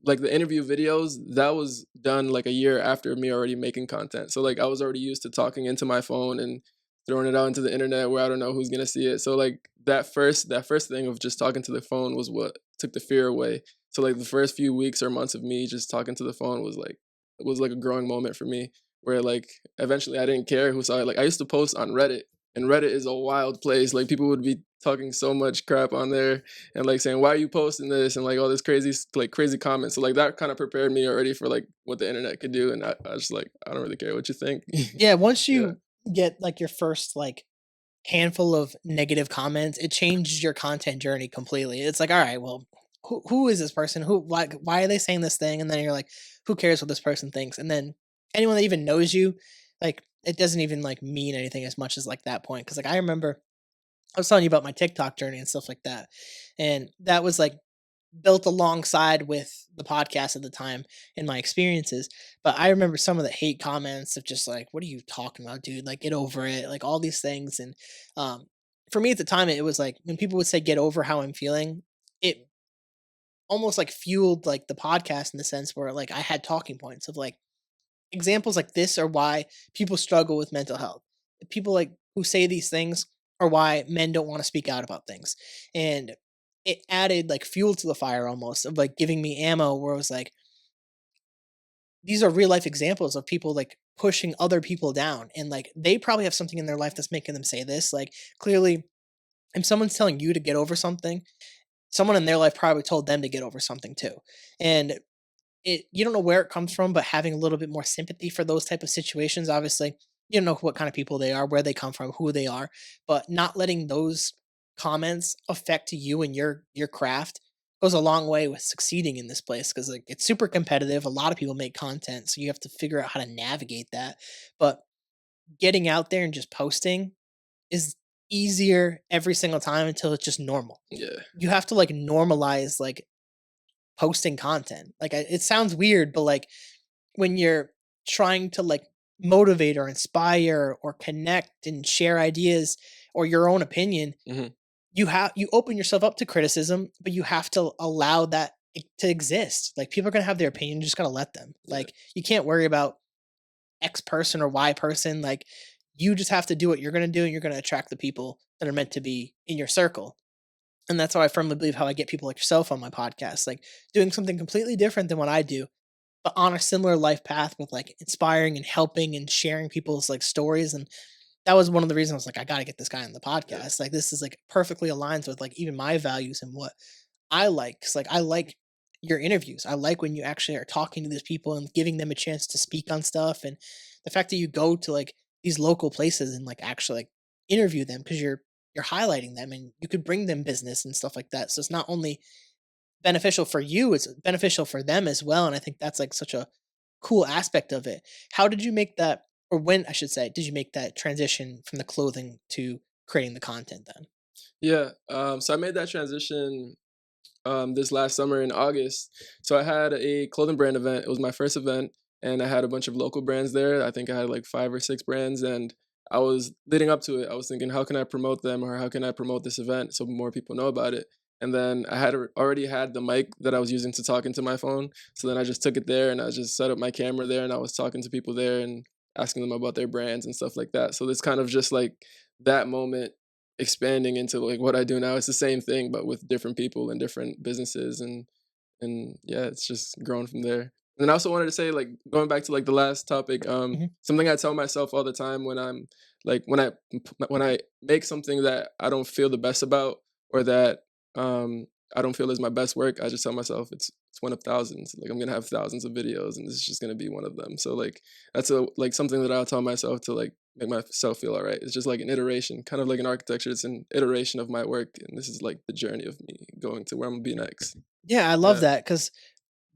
the interview videos that was done like a year after me already making content. So like I was already used to talking into my phone and throwing it out into the internet where I don't know who's gonna see it. So like that first thing of just talking to the phone was what took the fear away. So like the first few weeks or months of me just talking to the phone was like a growing moment for me where like eventually I didn't care who saw it. Like I used to post on Reddit, and Reddit is a wild place. Like people would be talking so much crap on there and like saying, why are you posting this, and like all this crazy comments. So like that kind of prepared me already for like what the internet could do, and I just like, I don't really care what you think. Yeah, once Yeah, you get like your first like handful of negative comments, it changes your content journey completely. It's like, all right, well, who is this person? Why are they saying this thing? And then you're like, who cares what this person thinks? And then anyone that even knows you, like it doesn't even like mean anything as much as like that point. Cause like I remember I was telling you about my TikTok journey and stuff like that. And that was like built alongside with the podcast at the time and my experiences. But I remember some of the hate comments of just like, "What are you talking about, dude? Like, get over it!" Like all these things. And um, for me at the time, it was like when people would say, "Get over how I'm feeling," it almost like fueled like the podcast in the sense where like I had talking points of like examples like this are why people struggle with mental health. People like who say these things are why men don't want to speak out about things. And it added like fuel to the fire almost of like giving me ammo where it was like, these are real life examples of people like pushing other people down. And like they probably have something in their life that's making them say this. Like clearly, if someone's telling you to get over something, someone in their life probably told them to get over something too. And it you don't know where it comes from, but having a little bit more sympathy for those type of situations, obviously, you don't know what kind of people they are, where they come from, who they are, but not letting those comments affect you and your craft goes a long way with succeeding in this place because like it's super competitive. A lot of people make content, so you have to figure out how to navigate that. But getting out there and just posting is easier every single time until it's just normal. yeah, You have to like normalize like posting content. Like it sounds weird, but like when you're trying to like motivate or inspire or connect and share ideas or your own opinion, hmm you open yourself up to criticism, but you have to allow that to exist. Like people are gonna have their opinion, you just gotta let them. yeah, Like you can't worry about X person or Y person. Like you just have to do what you're gonna do, and you're gonna attract the people that are meant to be in your circle. And that's how I firmly believe how I get people like yourself on my podcast, like doing something completely different than what I do, but on a similar life path with like inspiring and helping and sharing people's like stories. And that was one of the reasons I was like, I got to get this guy on the yeah, podcast. Like this is like perfectly aligns with like even my values and what I like. Cause like I like your interviews. I like when you actually are talking to these people and giving them a chance to speak on stuff. And the fact that you go to like these local places and like actually like interview them because you're highlighting them and you could bring them business and stuff like that. So it's not only beneficial for you, it's beneficial for them as well. And I think that's like such a cool aspect of it. How did you make that, or when I should say, did you make that transition from the clothing to creating the content then? yeah. So I made that transition this last summer in August. So I had a clothing brand event. It was my first event, and I had a bunch of local brands there. I think I had like 5 or 6 brands, and I was leading up to it. I was thinking, how can I promote them, or how can I promote this event so more people know about it? And then I had already had the mic that I was using to talk into my phone. So then I just took it there, and I just set up my camera there, and I was talking to people there and asking them about their brands and stuff like that. So it's kind of just like that moment expanding into like what I do now. It's the same thing, but with different people and different businesses, and yeah, it's just grown from there. And I also wanted to say, like, going back to like the last topic, Mhm. something I tell myself all the time when I'm like when I make something that I don't feel the best about, or that um I don't feel is my best work, I just tell myself it's one of thousands. Like I'm gonna have thousands of videos, and this is just gonna be one of them. So like that's a like something that I'll tell myself to like make myself feel all right. It's just like an iteration, kind of like in architecture. It's an iteration of my work, and this is like the journey of me going to where I'm gonna be next. Yeah, I love Yeah, that because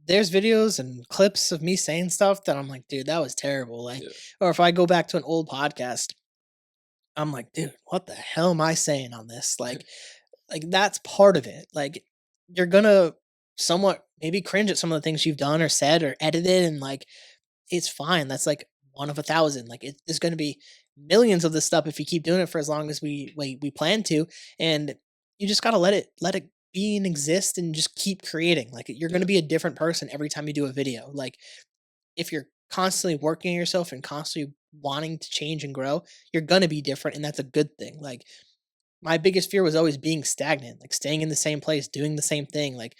there's videos and clips of me saying stuff that I'm like, dude, that was terrible. Like, yeah, or if I go back to an old podcast, I'm like, dude, what the hell am I saying on this? Like that's part of it. Like you're gonna somewhat maybe cringe at some of the things you've done or said or edited, and like it's fine. That's like one of 1,000. Like there's going to be millions of this stuff if you keep doing it for as long as we plan to, and you just gotta let it be and exist and just keep creating. Like you're going Yeah. to be a different person every time you do a video. Like if you're constantly working on yourself and constantly wanting to change and grow, you're going to be different, and that's a good thing. Like my biggest fear was always being stagnant, like staying in the same place, doing the same thing. Like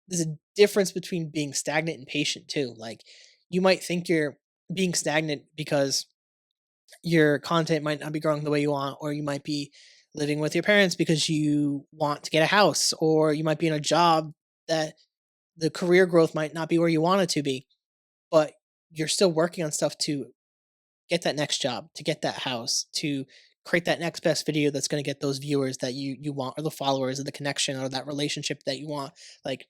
there's a difference between being stagnant and patient too. Like you might think you're being stagnant because your content might not be growing the way you want, or you might be living with your parents because you want to get a house, or you might be in a job that the career growth might not be where you want it to be, but you're still working on stuff to get that next job, to get that house, to create that next best video that's going to get those viewers that you want, or the followers, or the connection, or that relationship that you want. Like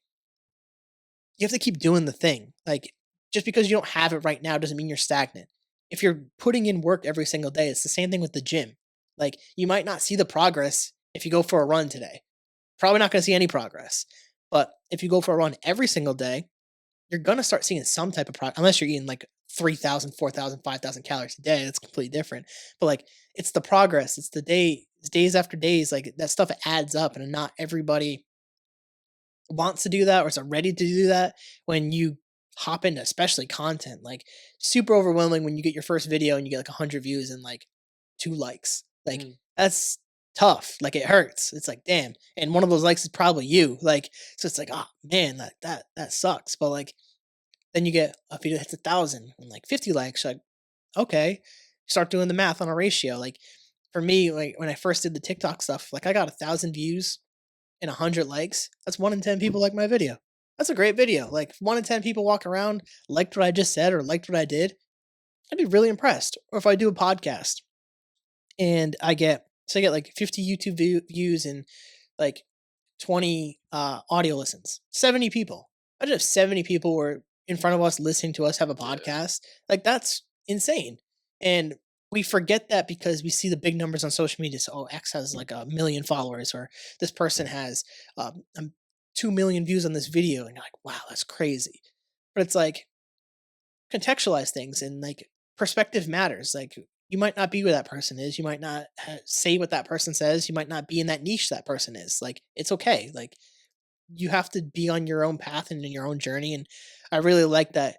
you have to keep doing the thing. Like just because you don't have it right now doesn't mean you're stagnant. If you're putting in work every single day, it's the same thing with the gym. Like you might not see the progress if you go for a run today. Probably not going to see any progress. But if you go for a run every single day, you're going to start seeing some type of progress, unless you're eating like 3,000, 4,000, 5,000 calories a day. That's completely different. But like it's the progress, it's the day, it's days after days. Like that stuff adds up, and not everybody wants to do that or is ready to do that when you hop into especially content. Like super overwhelming when you get your first video and you get like 100 views and like 2 likes. Like Mm. that's tough. Like it hurts. It's like damn. And one of those likes is probably you. Like so it's like, oh man, that sucks. But like then you get a video hits 1,000 and like 50 likes. Like okay, start doing the math on a ratio. Like for me, like when I first did the TikTok stuff, like I got 1,000 views and 100 likes. That's 1 in 10 people like my video. That's a great video. Like if 1 in 10 people walk around, liked what I just said or liked what I did, I'd be really impressed. Or if I do a podcast and I get like 50 YouTube views and like 20 audio listens, 70 people. I just have 70 people were in front of us listening to us have a Yeah. podcast. Like that's insane. And we forget that because we see the big numbers on social media. So, oh, X has like 1 million followers, or this person has 2 million views on this video. And you're like, wow, that's crazy. But it's like, contextualize things, and like perspective matters. Like you might not be where that person is. You might not say what that person says. You might not be in that niche that person is. Like it's okay. Like you have to be on your own path and in your own journey. And I really like that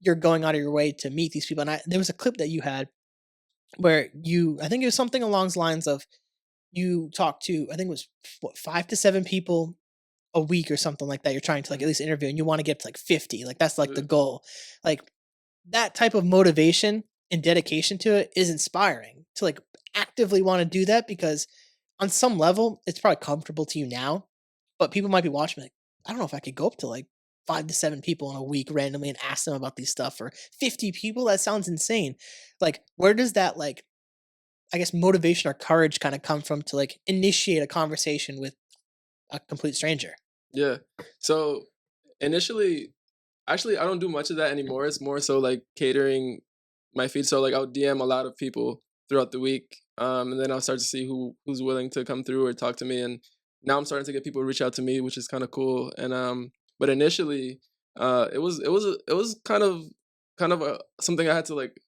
you're going out of your way to meet these people. And there was a clip that you had where I think it was something along the lines of you talked to, I think it was what, 5 to 7 people a week or something like that. You're trying to like Mm. at least interview, and you want to get to like 50. Like that's like the Yeah. goal. Like that type of motivation and dedication to it is inspiring to like actively want to do that, because on some level it's probably comfortable to you now, but people might be watching like, I don't know if I could go up to like 5 to 7 people in a week randomly and ask them about these stuff, or 50 people. That sounds insane. Like where does that like, I guess, motivation or courage kind of come from to like initiate a conversation with a complete stranger? Yeah. So initially, actually, I don't do much of that anymore. It's more so like catering my feed. So like I'll DM a lot of people throughout the week, and then I'll start to see who's willing to come through or talk to me. And now I'm starting to get people reach out to me, which is kind of cool. And but initially, it was kind of something I had to like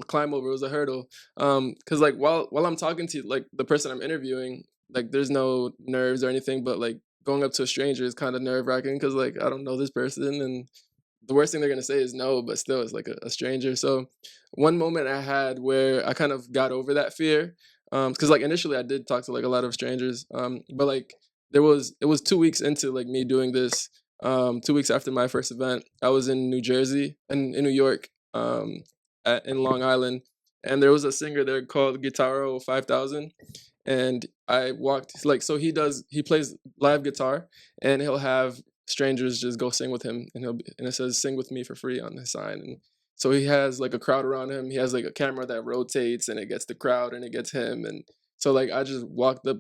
climb over. It was a hurdle, because like while I'm talking to like the person I'm interviewing, like there's no nerves or anything, but like going up to a stranger is kind of nerve wracking because like I don't know this person, and the worst thing they're gonna say is no, but still it's like a stranger. So one moment I had where I kind of got over that fear, because like initially I did talk to like a lot of strangers, but like it was 2 weeks into like me doing this. 2 weeks after my first event, I was in New Jersey and in New York, in Long Island, and there was a singer there called Guitarro 5000, and I walked like so he plays live guitar, and he'll have strangers just go sing with him, and and it says sing with me for free on his sign. And so he has like a crowd around him. He has like a camera that rotates, and it gets the crowd and it gets him. And so like I just walked up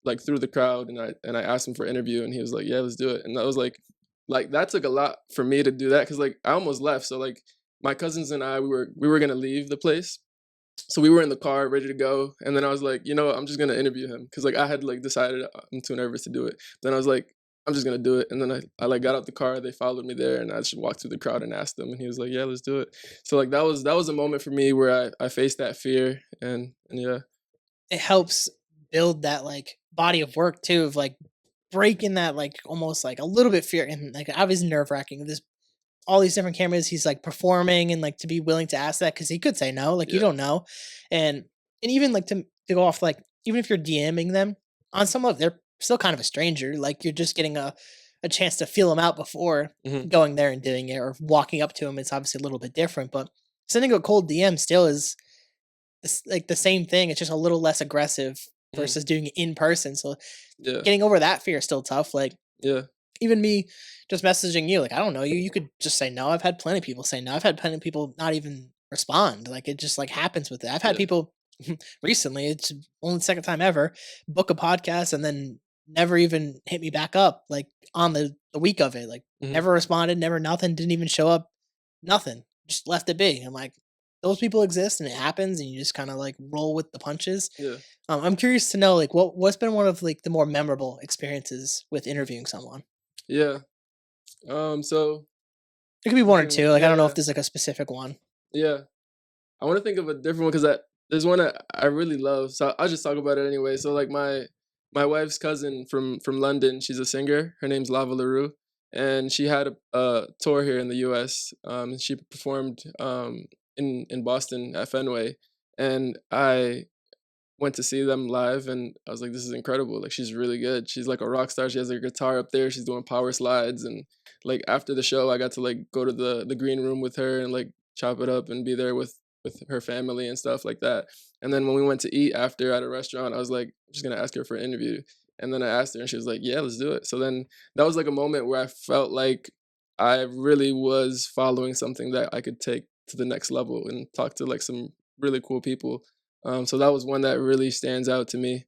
like through the crowd, and I asked him for an interview, and he was like, yeah, let's do it. And that was like that took a lot for me to do that, because like I almost left. So like my cousins and I, we were gonna leave the place, so we were in the car ready to go, and then I was like, you know what, I'm just gonna interview him, because like I had like decided I'm too nervous to do it. Then I was like, I'm just gonna do it. And then I like got out the car, they followed me there, and I just walked through the crowd and asked him, and he was like, "Yeah, let's do it." So like that was a moment for me where I faced that fear, and yeah, It helps build that like body of work too of like breaking that like almost like a little bit fear and like obviously nerve wracking. There's all these different cameras he's like performing and like to be willing to ask that because he could say no, like you yeah, don't know, and even like to go off like even if you're DMing them on some of they're still kind of a stranger, like you're just getting a chance to feel them out before hmm, going there and doing it or walking up to him. It's obviously a little bit different, but sending a cold DM still is it's like the same thing. It's just a little less aggressive hmm, versus doing it in person. So yeah, getting over that fear is still tough. Like yeah, even me just messaging you, like, I don't know you, you could just say no. I've had plenty of people say no. I've had plenty of people not even respond. Like it just like happens with it. I've had yeah, people recently, it's only the second time ever, book a podcast and then never even hit me back up like on the week of it. Like hmm, never responded, never nothing, didn't even show up, nothing. Just left it be. I'm like, those people exist and it happens and you just kind of like roll with the punches. yeah, I'm curious to know like what's been one of like the more memorable experiences with interviewing someone. yeah. So It could be one or two. Like I yeah, don't know if yeah, there's like a specific one. yeah. I want to think of a different one because there's one that I really love. So I'll just talk about it anyway. So like my wife's cousin from London, she's a singer. Her name's Lava LaRue, and she had a tour here in the U.S. She performed in Boston at Fenway, and I went to see them live, and I was like, this is incredible. Like she's really good. She's like a rock star. She has her guitar up there. She's doing power slides, and like after the show, I got to like go to the green room with her and like chop it up and be there with her family and stuff like that. And then when we went to eat after at a restaurant, I was like, I'm just gonna ask her for an interview. And then I asked her, and she was like, yeah, let's do it. So then that was like a moment where I felt like I really was following something that I could take to the next level and talk to like some really cool people. So that was one that really stands out to me.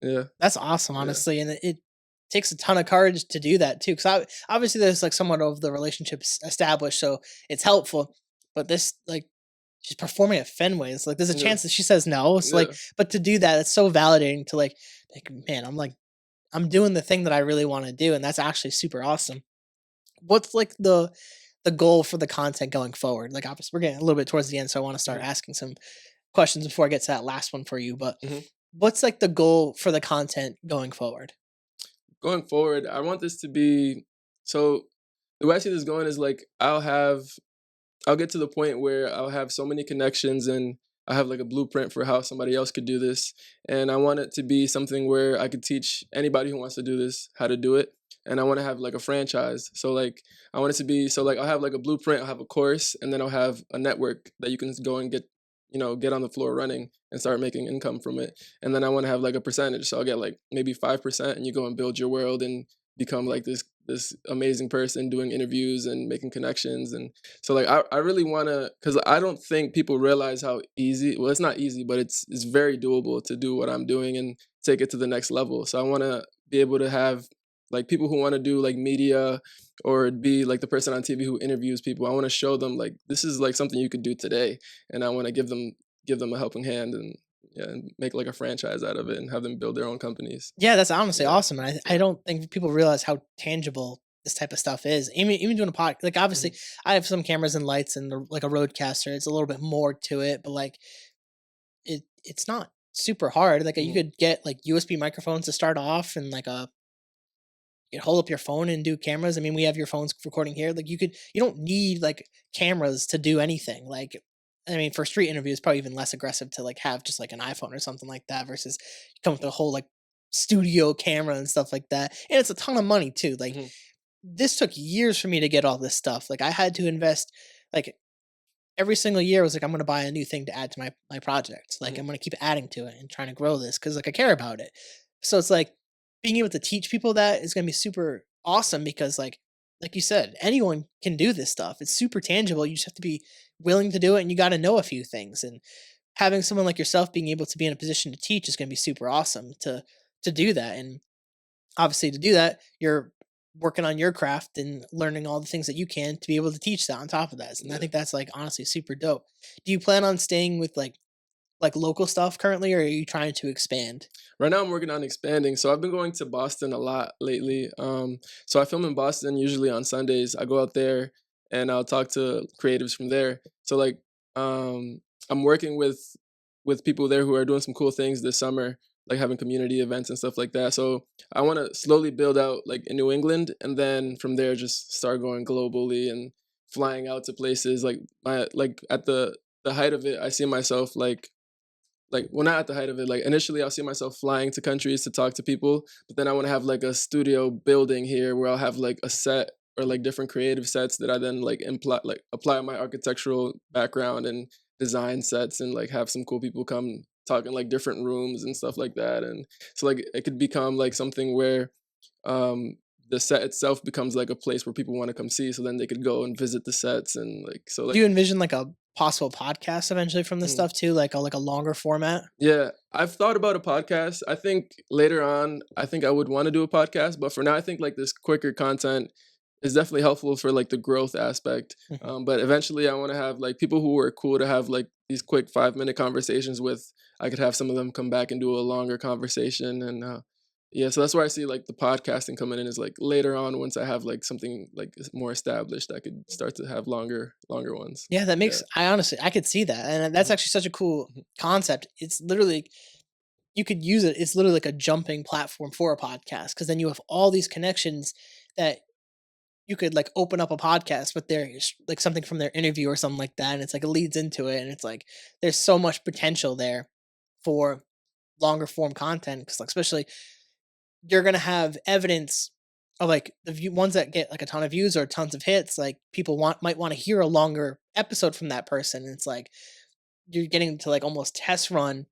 Yeah, That's awesome, yeah, honestly, and it takes a ton of courage to do that too. Because obviously there's like somewhat of the relationships established, so it's helpful. But this like she's performing at Fenway. It's like there's a yeah, chance that she says no. It's like, yeah. but to do that, it's so validating to like man, I'm doing the thing that I really want to do, and that's actually super awesome. What's like the goal for the content going forward? Like obviously we're getting a little bit towards the end, so I want to start Mhm, asking some questions before I get to that last one for you. But mhm. what's like the goal for the content going forward? Going forward, I want this to be so. The way I see this going is like I'll get to the point where I'll have so many connections and I have like a blueprint for how somebody else could do this. And I want it to be something where I could teach anybody who wants to do this how to do it. And I want to have like a franchise. So like I want it to be so like I'll have like a blueprint, I'll have a course, and then I'll have a network that you can go and get, get on the floor running and start making income from it. And then I want to have like a percentage. So I'll get like maybe 5% and you go and build your world and become like this amazing person doing interviews and making connections. And so like I really want to, because I don't think people realize how easy, well, it's not easy, but it's very doable to do what I'm doing and take it to the next level. So I want to be able to have like people who want to do like media or be like the person on TV who interviews people. I want to show them like this is like something you could do today, and I want to give them a helping hand and yeah, and make like a franchise out of it and have them build their own companies. Yeah, that's honestly Yeah. awesome, and I don't think people realize how tangible this type of stuff is. Even doing a pod, like Mhm. obviously I have some cameras and lights and like a roadcaster. It's a little bit more to it, but like it's not super hard. Like you Mhm. could get like USB microphones to start off, and like you can hold up your phone and do cameras. I mean, we have your phones recording here. Like you don't need like cameras to do anything. Like, I mean, for street interviews, probably even less aggressive to like have just like an iPhone or something like that versus come with a whole like studio camera and stuff like that. And it's a ton of money too. Like Mhm. this took years for me to get all this stuff. Like I had to invest like every single year was like I'm gonna buy a new thing to add to my project. Like Mhm. I'm gonna keep adding to it and trying to grow this because like I care about it. So it's like being able to teach people that is gonna be super awesome because like you said, anyone can do this stuff. It's super tangible. You just have to be willing to do it and you gotta know a few things. And having someone like yourself being able to be in a position to teach is gonna be super awesome to do that. And obviously to do that, you're working on your craft and learning all the things that you can to be able to teach that on top of that. And I Yeah. think that's like honestly super dope. Do you plan on staying with like like local stuff currently, or are you trying to expand? Right now, I'm working on expanding. So I've been going to Boston a lot lately. So I film in Boston usually on Sundays. I go out there and I'll talk to creatives from there. So like, um, I'm working with people there who are doing some cool things this summer, like having community events and stuff like that. So I want to slowly build out like in New England, and then from there just start going globally and flying out to places like at the height of it. I see myself like well, not at the height of it, like initially I'll see myself flying to countries to talk to people, but then I want to have like a studio building here where I'll have like a set or like different creative sets that I then like apply my architectural background and design sets, and like have some cool people come talk in like different rooms and stuff like that. And so like it could become like something where um the set itself becomes like a place where people want to come see, so then they could go and visit the sets and like so Do like you envision like a possible podcast eventually from this mm. stuff too, like a longer format? Yeah, I've thought about a podcast. I think later on, I think I would want to do a podcast, but for now, I think like this quicker content is definitely helpful for like the growth aspect. Mhm. But eventually, I want to have like people who are cool to have like these quick 5 minute conversations with. I could have some of them come back and do a longer conversation, and yeah, so that's where I see like the podcasting coming in is like later on once I have like something like more established, I could start to have longer ones. Yeah, that Yeah. makes I honestly I could see that, and that's Mhm. actually such a cool Mhm. concept. It's literally you could use it. It's literally like a jumping platform for a podcast because then you have all these connections that you could like open up a podcast with their like something from their interview or something like that, and it's like it leads into it, and it's like there's so much potential there for longer form content because like especially you're gonna have evidence of like the ones that get like a ton of views or tons of hits. Like people might want to hear a longer episode from that person. And it's like you're getting to like almost test run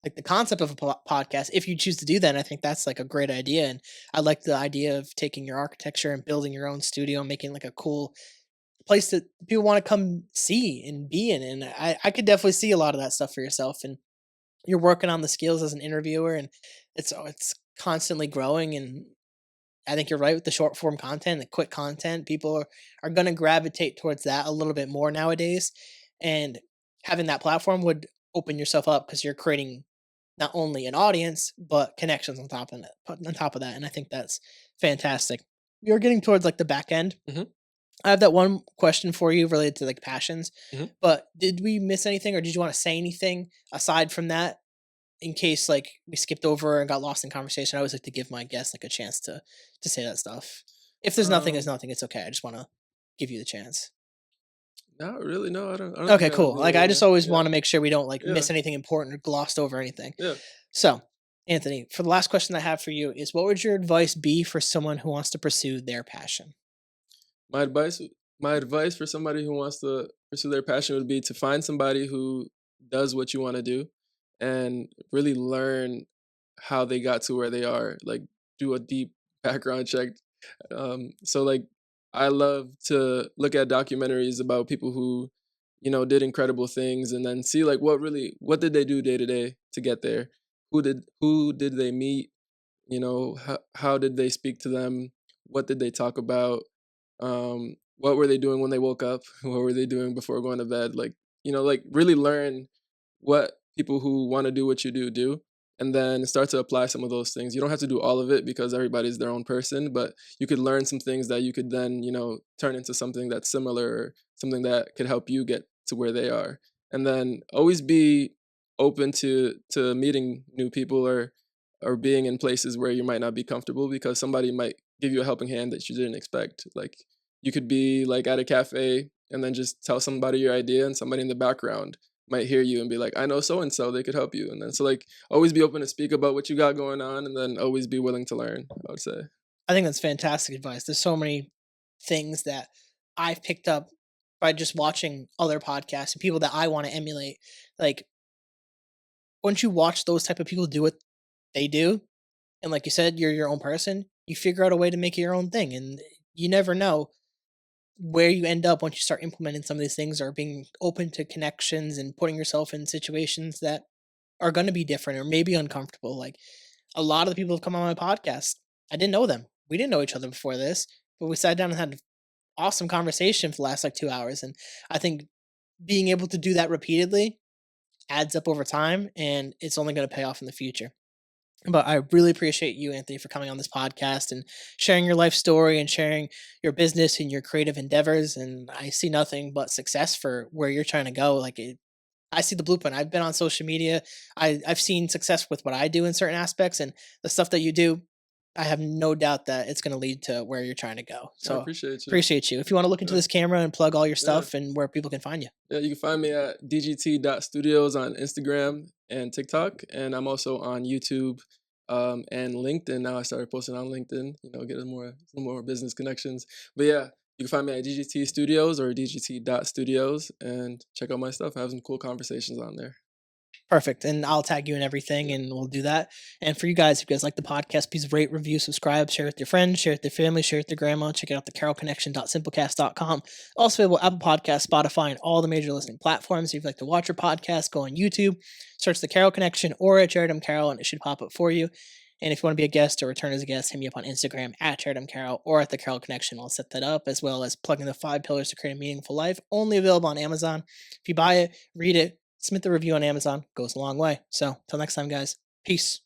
like the concept of a podcast if you choose to do that. And I think that's like a great idea. And I like the idea of taking your architecture and building your own studio and making like a cool place that people want to come see and be in. And I could definitely see a lot of that stuff for yourself. And you're working on the skills as an interviewer, and it's constantly growing. And I think you're right with the short form content, the quick content. People are going to gravitate towards that a little bit more nowadays. And having that platform would open yourself up because you're creating not only an audience but connections on top of that. On top of that, and I think that's fantastic. You're getting towards like the back end. Mhm. I have that one question for you related to like passions. Mhm. But did we miss anything, or did you want to say anything aside from that? In case like we skipped over and got lost in conversation, I always like to give my guests like a chance to say that stuff. If there's nothing, there's Um, nothing. It's okay. I just want to give you the chance. Not really. No, I don't think Okay, I have cool. any. Like I just Yeah, always yeah, want to make sure we don't like yeah, miss anything important or glossed over anything. yeah. So, Anthony, for the last question I have for you is what would your advice be for someone who wants to pursue their passion? My advice, my advice for somebody who wants to pursue their passion would be to find somebody who does what you want to do, and really learn how they got to where they are. Like do a deep background check. So like I love to look at documentaries about people who, did incredible things, and then see like what did they do day to day to get there? Who did they meet? How did they speak to them? What did they talk about? What were they doing when they woke up? What were they doing before going to bed? Like, like really learn what people who want to do what you do, and then start to apply some of those things. You don't have to do all of it because everybody's their own person, but you could learn some things that you could then, turn into something that's similar, or something that could help you get to where they are. And then always be open to meeting new people, or being in places where you might not be comfortable, because somebody might give you a helping hand that you didn't expect. Like you could be like at a cafe and then just tell somebody your idea, and somebody in the background might hear you and be like, I know so and so, they could help you. And then so like always be open to speak about what you got going on, and then always be willing to learn, I would say. I think that's fantastic advice. There's so many things that I've picked up by just watching other podcasts and people that I want to emulate. Like once you watch those type of people do what they do, and like you said, you're your own person, you figure out a way to make it your own thing. And you never know where you end up once you start implementing some of these things or being open to connections and putting yourself in situations that are going to be different or maybe uncomfortable. Like a lot of the people have come on my podcast, I didn't know them. We didn't know each other before this, but we sat down and had an awesome conversation for the last like 2 hours. And I think being able to do that repeatedly adds up over time, and it's only going to pay off in the future. But I really appreciate you, Anthony, for coming on this podcast and sharing your life story and sharing your business and your creative endeavors. And I see nothing but success for where you're trying to go. I see the blueprint. I've been on social media. I've seen success with what I do in certain aspects, and the stuff that you do, I have no doubt that it's going to lead to where you're trying to go. I So appreciate you. appreciate you. If you want to look into Yeah. this camera and plug all your Yeah. stuff and where people can find you. Yeah, you can find me at DGT.studios on Instagram and TikTok, and I'm also on YouTube and LinkedIn. Now I started posting on LinkedIn, get some more business connections. But yeah, you can find me at DGT Studios or DGT.studios and check out my stuff. I have some cool conversations on there. Perfect. And I'll tag you in everything and we'll do that. And for you guys, if you guys like the podcast, please rate, review, subscribe, share with your friends, share with your family, share with your grandma. Check out the carrollconnection.simplecast.com. Also available Apple Podcasts, Spotify, and all the major listening platforms. If you'd like to watch your podcast, go on YouTube, search the Carroll Connection or at Jared M. Carroll, and it should pop up for you. And if you want to be a guest or return as a guest, hit me up on Instagram at Jared M. Carroll or at the Carroll Connection. I'll set that up, as well as plugging the 5 pillars to create a meaningful life. Only available on Amazon. If you buy it, read it, submit the review on Amazon, goes a long way. So, till next time, guys, peace.